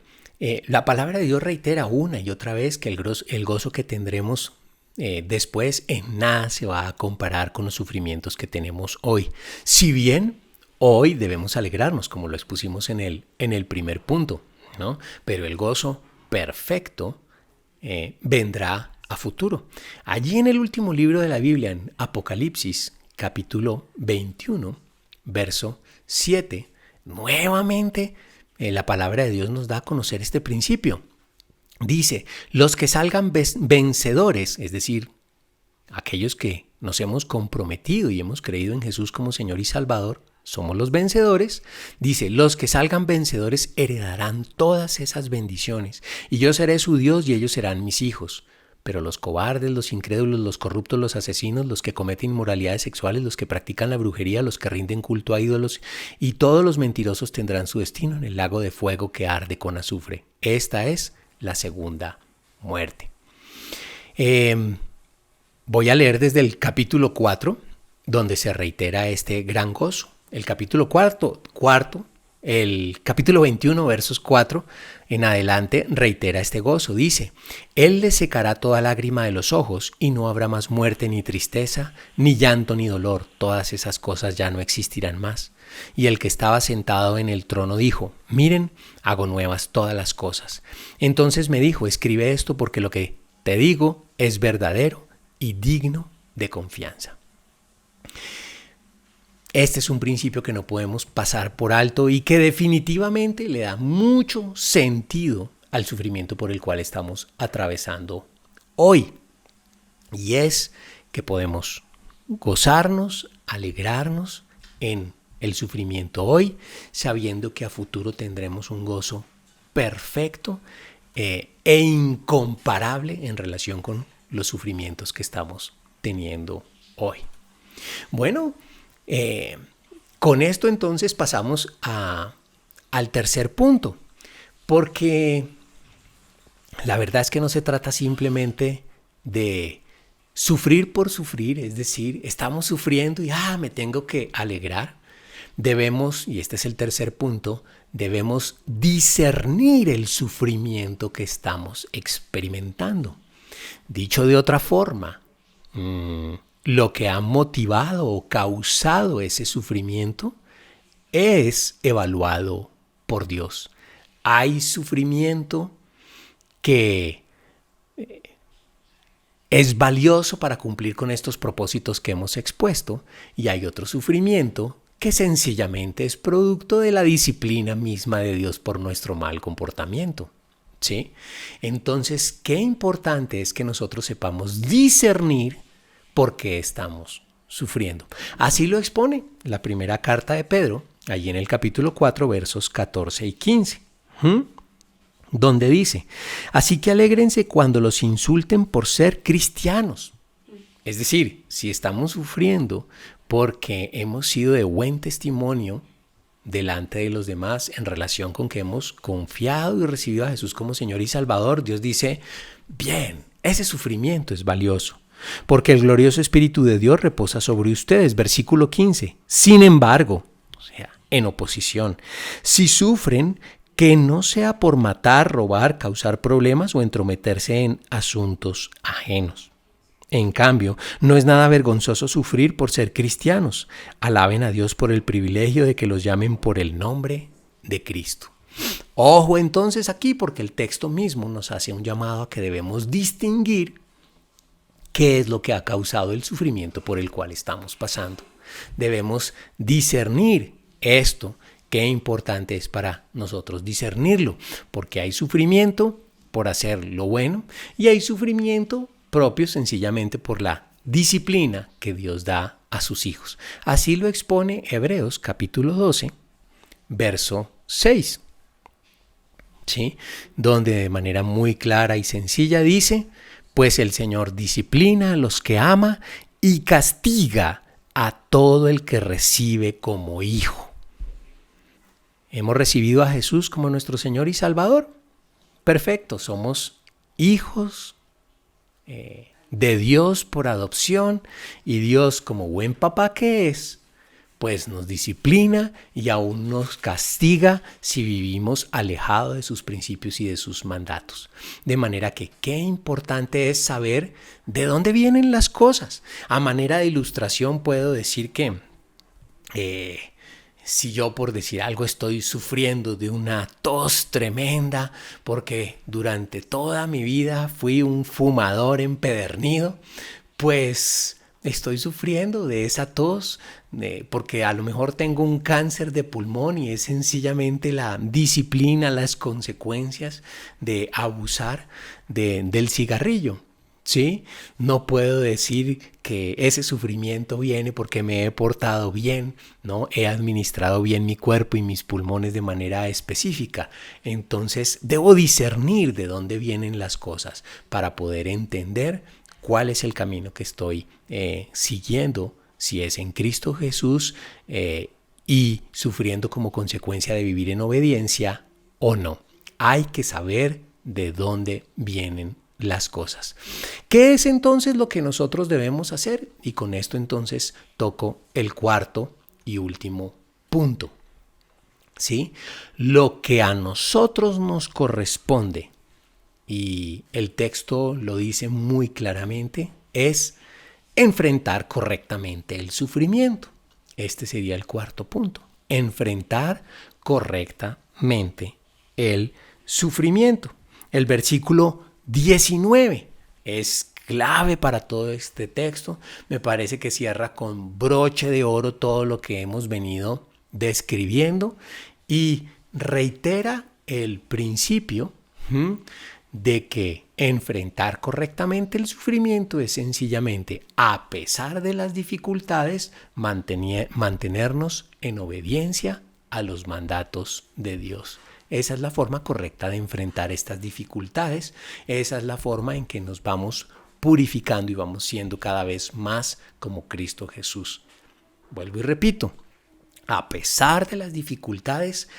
la palabra de Dios reitera una y otra vez que el gozo que tendremos después en nada se va a comparar con los sufrimientos que tenemos hoy. Si bien hoy debemos alegrarnos, como lo expusimos en el primer punto, ¿no? Pero el gozo perfecto vendrá a futuro. Allí en el último libro de la Biblia, en Apocalipsis, capítulo 21, verso 7, nuevamente la palabra de Dios nos da a conocer este principio. Dice: los que salgan vencedores, es decir, aquellos que nos hemos comprometido y hemos creído en Jesús como Señor y Salvador, somos los vencedores. Dice: los que salgan vencedores heredarán todas esas bendiciones, y yo seré su Dios y ellos serán mis hijos. Pero los cobardes, los incrédulos, los corruptos, los asesinos, los que cometen inmoralidades sexuales, los que practican la brujería, los que rinden culto a ídolos y todos los mentirosos tendrán su destino en el lago de fuego que arde con azufre. Esta es la segunda muerte. Voy a leer desde el capítulo 4, donde se reitera este gran gozo. El capítulo cuarto, el capítulo 21, versos 4 en adelante, reitera este gozo. Dice: Él les secará toda lágrima de los ojos, y no habrá más muerte, ni tristeza, ni llanto, ni dolor. Todas esas cosas ya no existirán más. Y el que estaba sentado en el trono dijo: miren, hago nuevas todas las cosas. Entonces me dijo: escribe esto, porque lo que te digo es verdadero y digno de confianza. Este es un principio que no podemos pasar por alto y que definitivamente le da mucho sentido al sufrimiento por el cual estamos atravesando hoy. Y es que podemos gozarnos, alegrarnos en el sufrimiento hoy, sabiendo que a futuro tendremos un gozo perfecto e incomparable en relación con los sufrimientos que estamos teniendo hoy. Bueno, con esto entonces pasamos al tercer punto, porque la verdad es que no se trata simplemente de sufrir por sufrir, es decir, estamos sufriendo y me tengo que alegrar. Debemos, y este es el tercer punto, debemos discernir el sufrimiento que estamos experimentando. Dicho de otra forma, lo que ha motivado o causado ese sufrimiento es evaluado por Dios. Hay sufrimiento que es valioso para cumplir con estos propósitos que hemos expuesto, y hay otro sufrimiento que sencillamente es producto de la disciplina misma de Dios por nuestro mal comportamiento. ¿Sí? Entonces, qué importante es que nosotros sepamos discernir por qué estamos sufriendo. Así lo expone la primera carta de Pedro, allí en el capítulo 4, versos 14 y 15. Donde dice: así que alégrense cuando los insulten por ser cristianos. Es decir, si estamos sufriendo porque hemos sido de buen testimonio delante de los demás en relación con que hemos confiado y recibido a Jesús como Señor y Salvador, Dios dice: bien, ese sufrimiento es valioso, porque el glorioso Espíritu de Dios reposa sobre ustedes. Versículo 15. Sin embargo, o sea, en oposición, si sufren, que no sea por matar, robar, causar problemas o entrometerse en asuntos ajenos. En cambio, no es nada vergonzoso sufrir por ser cristianos. Alaben a Dios por el privilegio de que los llamen por el nombre de Cristo. Ojo entonces aquí, porque el texto mismo nos hace un llamado a que debemos distinguir qué es lo que ha causado el sufrimiento por el cual estamos pasando. Debemos discernir esto. Qué importante es para nosotros discernirlo, porque hay sufrimiento por hacer lo bueno y hay sufrimiento propio sencillamente por la disciplina que Dios da a sus hijos. Así lo expone Hebreos capítulo 12, verso 6, ¿sí? Donde de manera muy clara y sencilla dice: pues el Señor disciplina a los que ama y castiga a todo el que recibe como hijo. ¿Hemos recibido a Jesús como nuestro Señor y Salvador? Perfecto, somos hijos de Dios por adopción, y Dios, como buen papá que es, pues nos disciplina y aún nos castiga si vivimos alejados de sus principios y de sus mandatos. De manera que qué importante es saber de dónde vienen las cosas. A manera de ilustración puedo decir que si yo, por decir algo, estoy sufriendo de una tos tremenda porque durante toda mi vida fui un fumador empedernido, pues estoy sufriendo de esa tos porque a lo mejor tengo un cáncer de pulmón y es sencillamente la disciplina, las consecuencias de abusar del cigarrillo. ¿Sí? No puedo decir que ese sufrimiento viene porque me he portado bien, ¿no? He administrado bien mi cuerpo y mis pulmones de manera específica. Entonces debo discernir de dónde vienen las cosas para poder entender cuál es el camino que estoy siguiendo, si es en Cristo Jesús y sufriendo como consecuencia de vivir en obediencia o no. Hay que saber de dónde vienen las cosas. ¿Qué es entonces lo que nosotros debemos hacer? Y con esto entonces toco el cuarto y último punto. ¿Sí? Lo que a nosotros nos corresponde, y el texto lo dice muy claramente, es enfrentar correctamente el sufrimiento. Este sería el cuarto punto. Enfrentar correctamente el sufrimiento. El versículo 19 es clave para todo este texto. Me parece que cierra con broche de oro todo lo que hemos venido describiendo y reitera el principio de que enfrentar correctamente el sufrimiento es sencillamente, a pesar de las dificultades, mantenernos en obediencia a los mandatos de Dios. Esa es la forma correcta de enfrentar estas dificultades. Esa es la forma en que nos vamos purificando y vamos siendo cada vez más como Cristo Jesús. Vuelvo y repito, a pesar de las dificultades,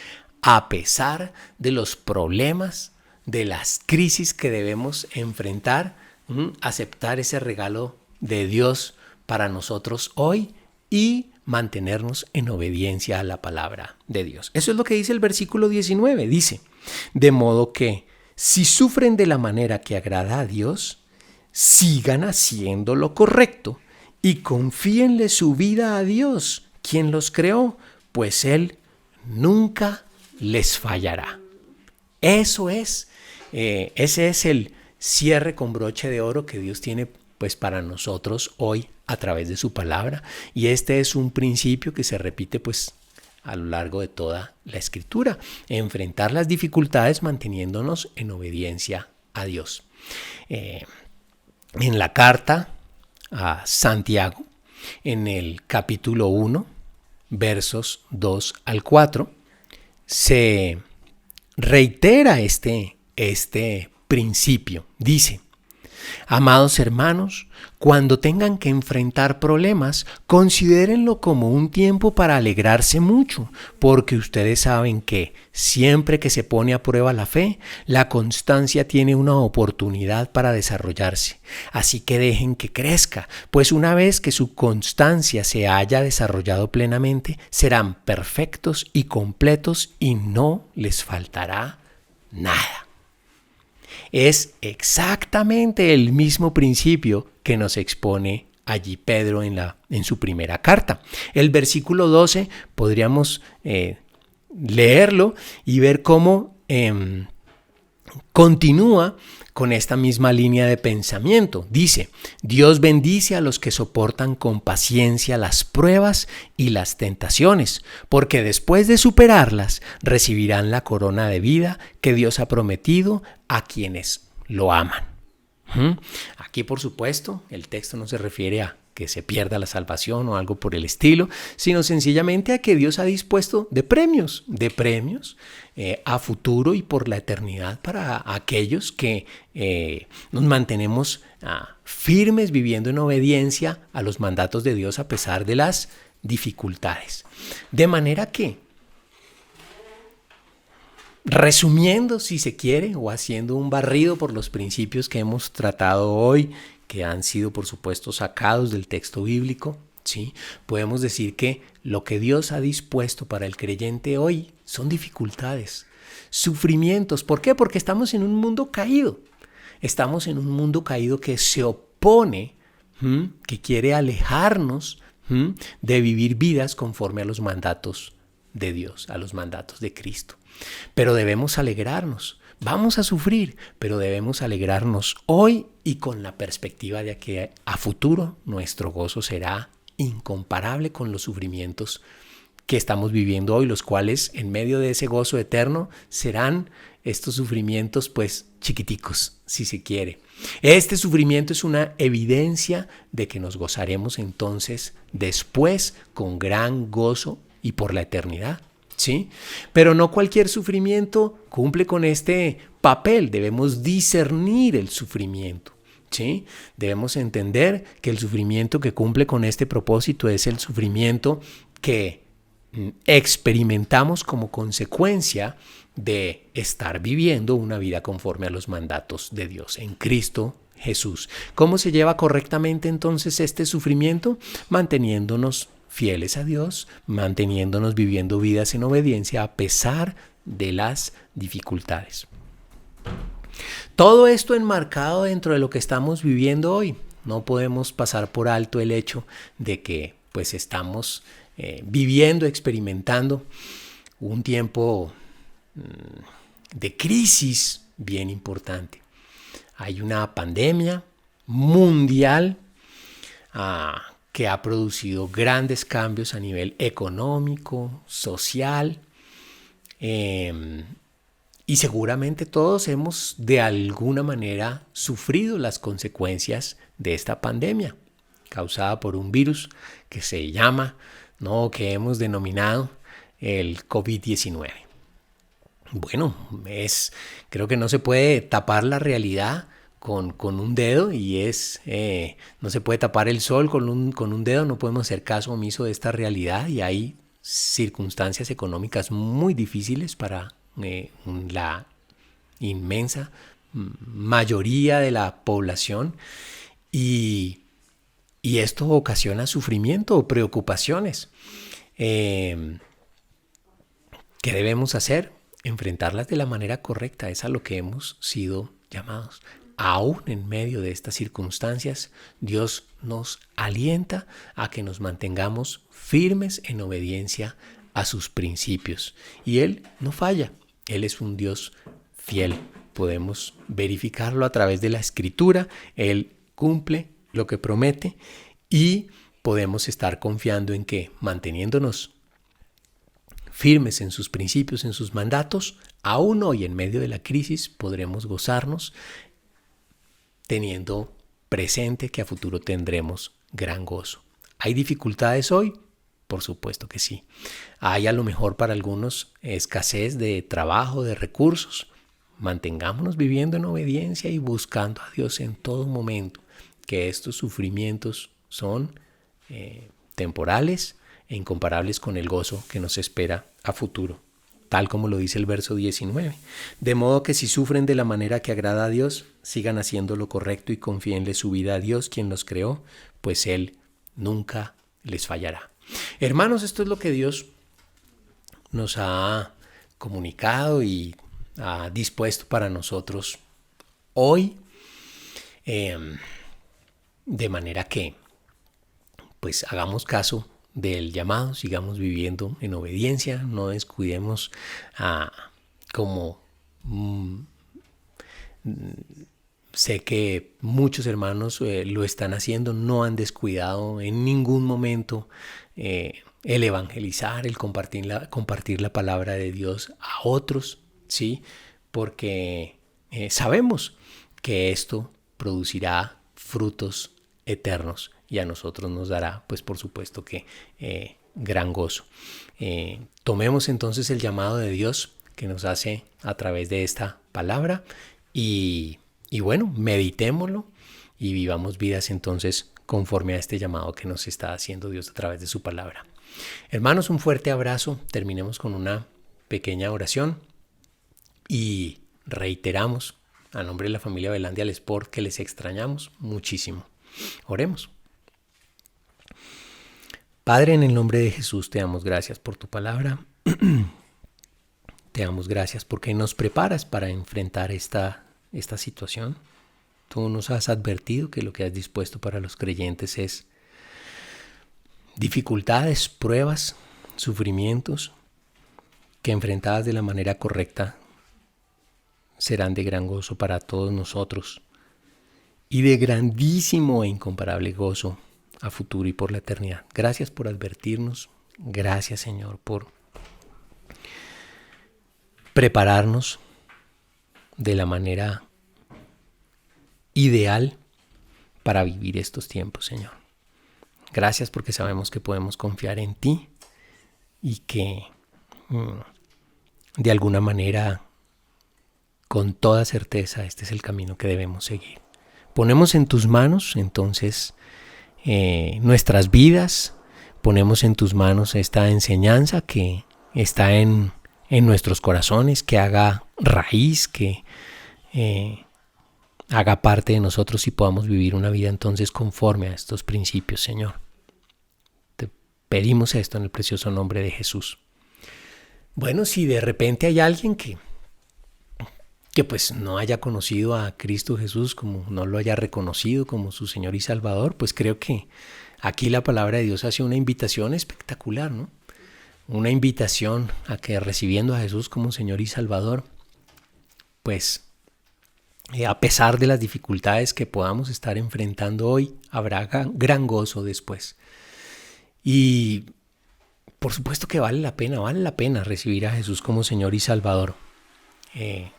a pesar de los problemas, de las crisis que debemos enfrentar, aceptar ese regalo de Dios para nosotros hoy y mantenernos en obediencia a la palabra de Dios. Eso es lo que dice el versículo 19. Dice, de modo que si sufren de la manera que agrada a Dios, sigan haciendo lo correcto y confíenle su vida a Dios, quien los creó, pues Él nunca les fallará. Eso es, ese es el cierre con broche de oro que Dios tiene pues para nosotros hoy a través de su palabra, y este es un principio que se repite pues a lo largo de toda la Escritura: enfrentar las dificultades manteniéndonos en obediencia a Dios. En la carta a Santiago, en el capítulo 1, versos 2 al 4, se reitera este principio. Dice: amados hermanos, cuando tengan que enfrentar problemas, considérenlo como un tiempo para alegrarse mucho, porque ustedes saben que siempre que se pone a prueba la fe, la constancia tiene una oportunidad para desarrollarse. Así que dejen que crezca, pues una vez que su constancia se haya desarrollado plenamente, serán perfectos y completos y no les faltará nada. Es exactamente el mismo principio que nos expone allí Pedro en su primera carta. El versículo 12 podríamos leerlo y ver cómo continúa con esta misma línea de pensamiento. Dice: Dios bendice a los que soportan con paciencia las pruebas y las tentaciones, porque después de superarlas recibirán la corona de vida que Dios ha prometido a quienes lo aman. Aquí, por supuesto, el texto no se refiere a que se pierda la salvación o algo por el estilo, sino sencillamente a que Dios ha dispuesto de premios a futuro y por la eternidad para aquellos que nos mantenemos firmes viviendo en obediencia a los mandatos de Dios a pesar de las dificultades. De manera que, resumiendo, si se quiere, o haciendo un barrido por los principios que hemos tratado hoy, que han sido, por supuesto, sacados del texto bíblico, ¿sí?, podemos decir que lo que Dios ha dispuesto para el creyente hoy son dificultades, sufrimientos. ¿Por qué? Porque estamos en un mundo caído. Estamos en un mundo caído que se opone, que quiere alejarnos de vivir vidas conforme a los mandatos de Dios, a los mandatos de Cristo. Pero debemos alegrarnos. Vamos a sufrir, pero debemos alegrarnos hoy y con la perspectiva de que a futuro nuestro gozo será incomparable con los sufrimientos que estamos viviendo hoy, los cuales en medio de ese gozo eterno serán estos sufrimientos pues chiquiticos, si se quiere. Este sufrimiento es una evidencia de que nos gozaremos entonces después con gran gozo y por la eternidad. ¿Sí? Pero no cualquier sufrimiento cumple con este papel. Debemos discernir el sufrimiento, ¿sí? Debemos entender que el sufrimiento que cumple con este propósito es el sufrimiento que experimentamos como consecuencia de estar viviendo una vida conforme a los mandatos de Dios en Cristo Jesús. ¿Cómo se lleva correctamente entonces este sufrimiento? Manteniéndonos fieles a Dios, manteniéndonos viviendo vidas en obediencia a pesar de las dificultades. Todo esto enmarcado dentro de lo que estamos viviendo hoy. No podemos pasar por alto el hecho de que pues estamos viviendo, experimentando un tiempo de crisis bien importante. Hay una pandemia mundial que ha producido grandes cambios a nivel económico, social, Y seguramente todos hemos de alguna manera sufrido las consecuencias de esta pandemia causada por un virus que se llama, no, que hemos denominado el COVID-19. Bueno, creo que no se puede tapar la realidad con un dedo y no se puede tapar el sol con un dedo, no podemos hacer caso omiso de esta realidad y hay circunstancias económicas muy difíciles para la inmensa mayoría de la población y esto ocasiona sufrimiento o preocupaciones. ¿Qué debemos hacer? Enfrentarlas de la manera correcta, es a lo que hemos sido llamados. Aún en medio de estas circunstancias, Dios nos alienta a que nos mantengamos firmes en obediencia a sus principios. Y Él no falla, Él es un Dios fiel. Podemos verificarlo a través de la Escritura, Él cumple lo que promete y podemos estar confiando en que manteniéndonos firmes en sus principios, en sus mandatos, aún hoy en medio de la crisis podremos gozarnos teniendo presente que a futuro tendremos gran gozo. ¿Hay dificultades hoy? Por supuesto que sí. Hay a lo mejor para algunos escasez de trabajo, de recursos. Mantengámonos viviendo en obediencia y buscando a Dios en todo momento, que estos sufrimientos son temporales e incomparables con el gozo que nos espera a futuro, tal como lo dice el verso 19. De modo que si sufren de la manera que agrada a Dios, sigan haciendo lo correcto y confíenle su vida a Dios, quien los creó, pues Él nunca les fallará. Hermanos, esto es lo que Dios nos ha comunicado y ha dispuesto para nosotros hoy, de manera que pues hagamos caso del llamado, sigamos viviendo en obediencia, no descuidemos como sé que muchos hermanos lo están haciendo, no han descuidado en ningún momento el evangelizar, el compartir la palabra de Dios a otros, ¿sí? Porque sabemos que esto producirá frutos eternos y a nosotros nos dará, pues por supuesto que gran gozo. Tomemos entonces el llamado de Dios que nos hace a través de esta palabra y bueno, meditémoslo y vivamos vidas entonces conforme a este llamado que nos está haciendo Dios a través de su palabra. Hermanos, un fuerte abrazo. Terminemos con una pequeña oración y reiteramos a nombre de la familia Velandia Sport que les extrañamos muchísimo. Oremos. Padre, en el nombre de Jesús te damos gracias por tu palabra. Te damos gracias porque nos preparas para enfrentar esta situación. Tú nos has advertido que lo que has dispuesto para los creyentes es dificultades, pruebas, sufrimientos, que enfrentadas de la manera correcta serán de gran gozo para todos nosotros y de grandísimo e incomparable gozo a futuro y por la eternidad. Gracias por advertirnos. Gracias, Señor, por prepararnos de la manera ideal para vivir estos tiempos, Señor. Gracias porque sabemos que podemos confiar en ti y que de alguna manera, con toda certeza, este es el camino que debemos seguir. Ponemos en tus manos entonces nuestras vidas, ponemos en tus manos esta enseñanza que está en nuestros corazones, que haga raíz, que haga parte de nosotros y podamos vivir una vida entonces conforme a estos principios, Señor. Te pedimos esto en el precioso nombre de Jesús. Bueno, si de repente hay alguien que pues no haya conocido a Cristo Jesús, como no lo haya reconocido como su Señor y Salvador, pues creo que aquí la palabra de Dios hace una invitación espectacular, ¿no? Una invitación a que recibiendo a Jesús como Señor y Salvador, pues a pesar de las dificultades que podamos estar enfrentando hoy, habrá gran gozo después. Y por supuesto que vale la pena recibir a Jesús como Señor y Salvador.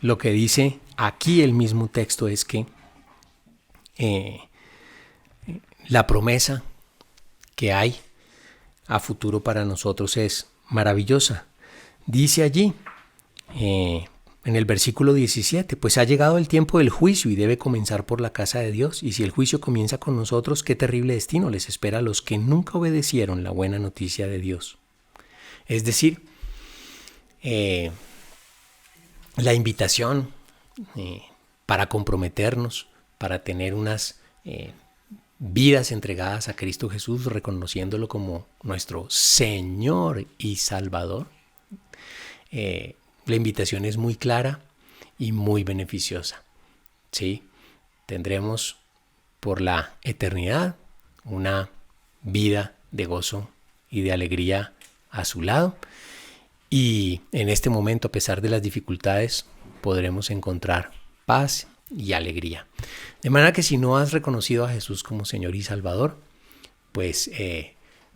lo que dice aquí el mismo texto es que la promesa que hay a futuro para nosotros es maravillosa. Dice allí, en el versículo 17, pues ha llegado el tiempo del juicio y debe comenzar por la casa de Dios. Y si el juicio comienza con nosotros, qué terrible destino les espera a los que nunca obedecieron la buena noticia de Dios. Es decir, la invitación para comprometernos, para tener unas vidas entregadas a Cristo Jesús, reconociéndolo como nuestro Señor y Salvador. La invitación es muy clara y muy beneficiosa. ¿Sí? Tendremos por la eternidad una vida de gozo y de alegría a su lado. Y en este momento, a pesar de las dificultades, podremos encontrar paz y alegría. De manera que si no has reconocido a Jesús como Señor y Salvador, pues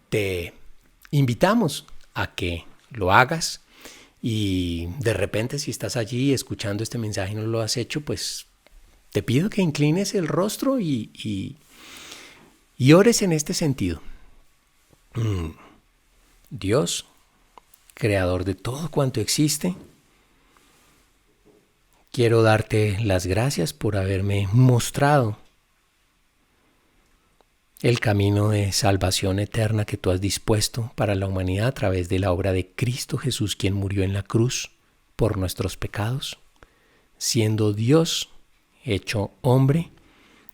te invitamos a que lo hagas. Y de repente, si estás allí escuchando este mensaje y no lo has hecho, pues te pido que inclines el rostro y ores en este sentido. Dios, creador de todo cuanto existe, quiero darte las gracias por haberme mostrado el camino de salvación eterna que tú has dispuesto para la humanidad a través de la obra de Cristo Jesús, quien murió en la cruz por nuestros pecados. Siendo Dios hecho hombre,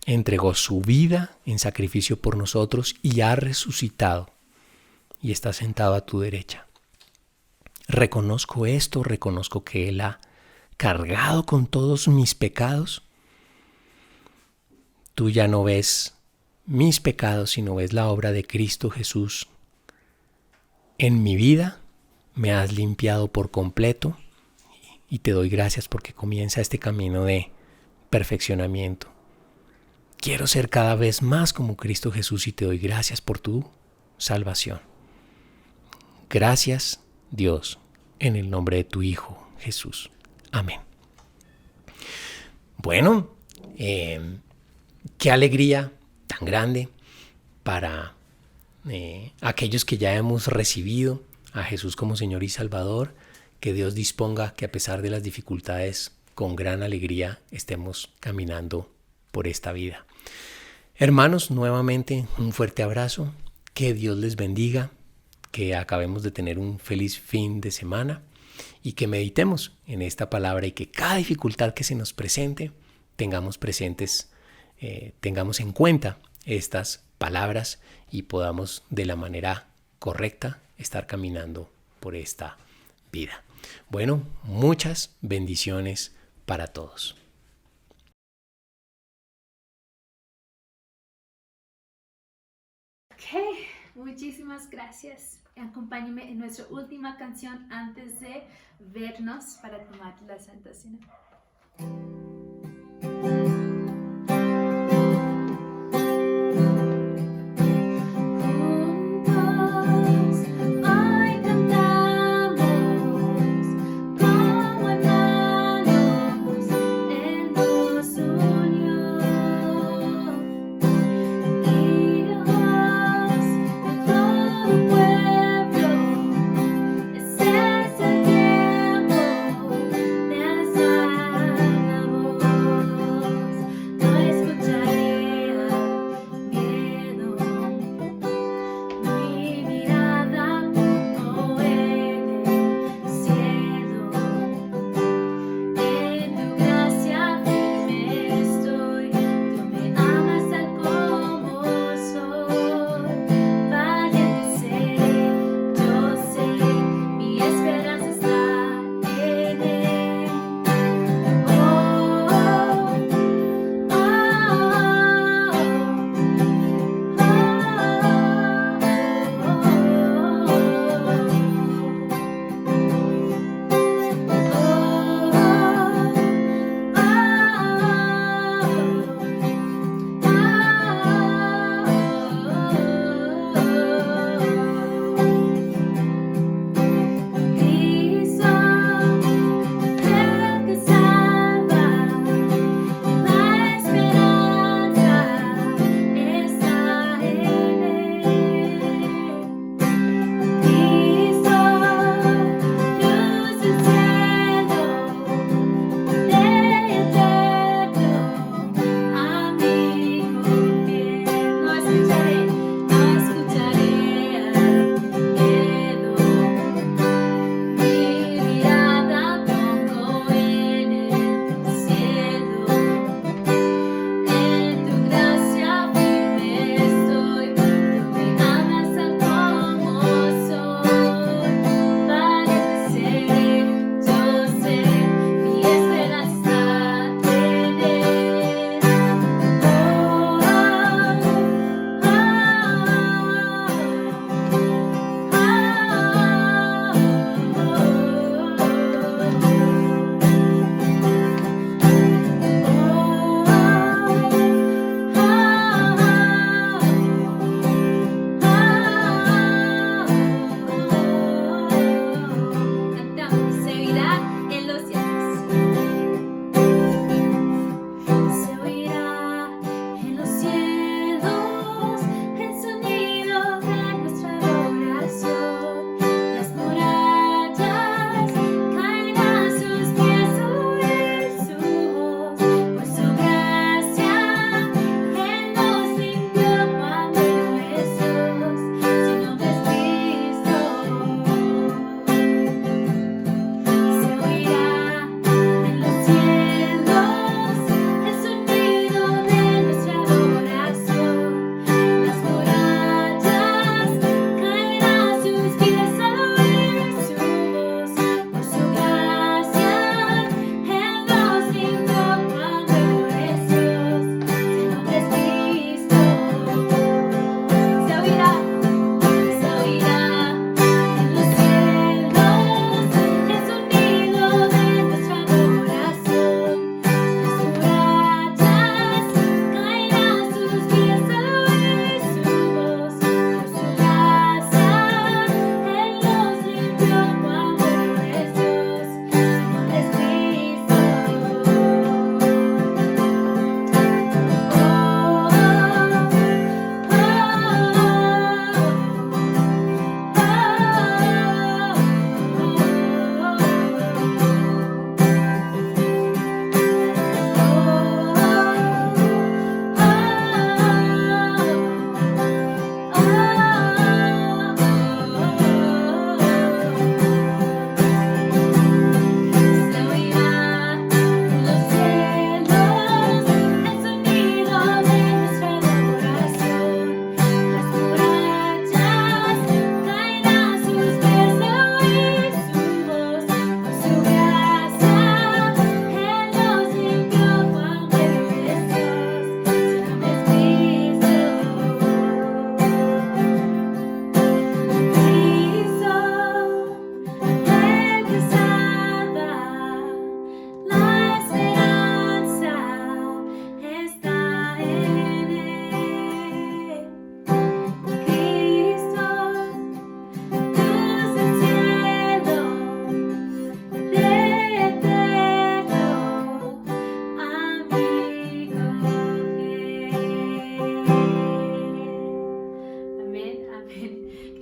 entregó su vida en sacrificio por nosotros y ha resucitado y está sentado a tu derecha. Reconozco esto, reconozco que Él ha cargado con todos mis pecados. Tú ya no ves mis pecados, sino ves la obra de Cristo Jesús en mi vida. Me has limpiado por completo y te doy gracias porque comienza este camino de perfeccionamiento. Quiero ser cada vez más como Cristo Jesús y te doy gracias por tu salvación. Gracias, Dios, en el nombre de tu Hijo Jesús. Amén. Bueno, qué alegría tan grande para aquellos que ya hemos recibido a Jesús como Señor y Salvador, que Dios disponga que a pesar de las dificultades, con gran alegría estemos caminando por esta vida. Hermanos, nuevamente un fuerte abrazo, que Dios les bendiga, que acabemos de tener un feliz fin de semana y que meditemos en esta palabra y que cada dificultad que se nos presente tengamos presentes, tengamos en cuenta estas palabras y podamos de la manera correcta estar caminando por esta vida. Bueno, muchas bendiciones para todos. Ok, muchísimas gracias. Acompáñenme en nuestra última canción antes de vernos para tomar la Santa Cena. Ese es el tiempo de alzar la voz.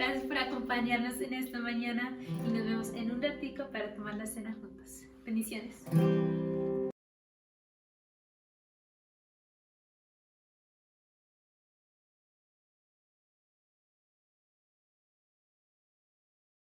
Gracias por acompañarnos en esta mañana y nos vemos en un ratico para tomar la cena juntos. Bendiciones.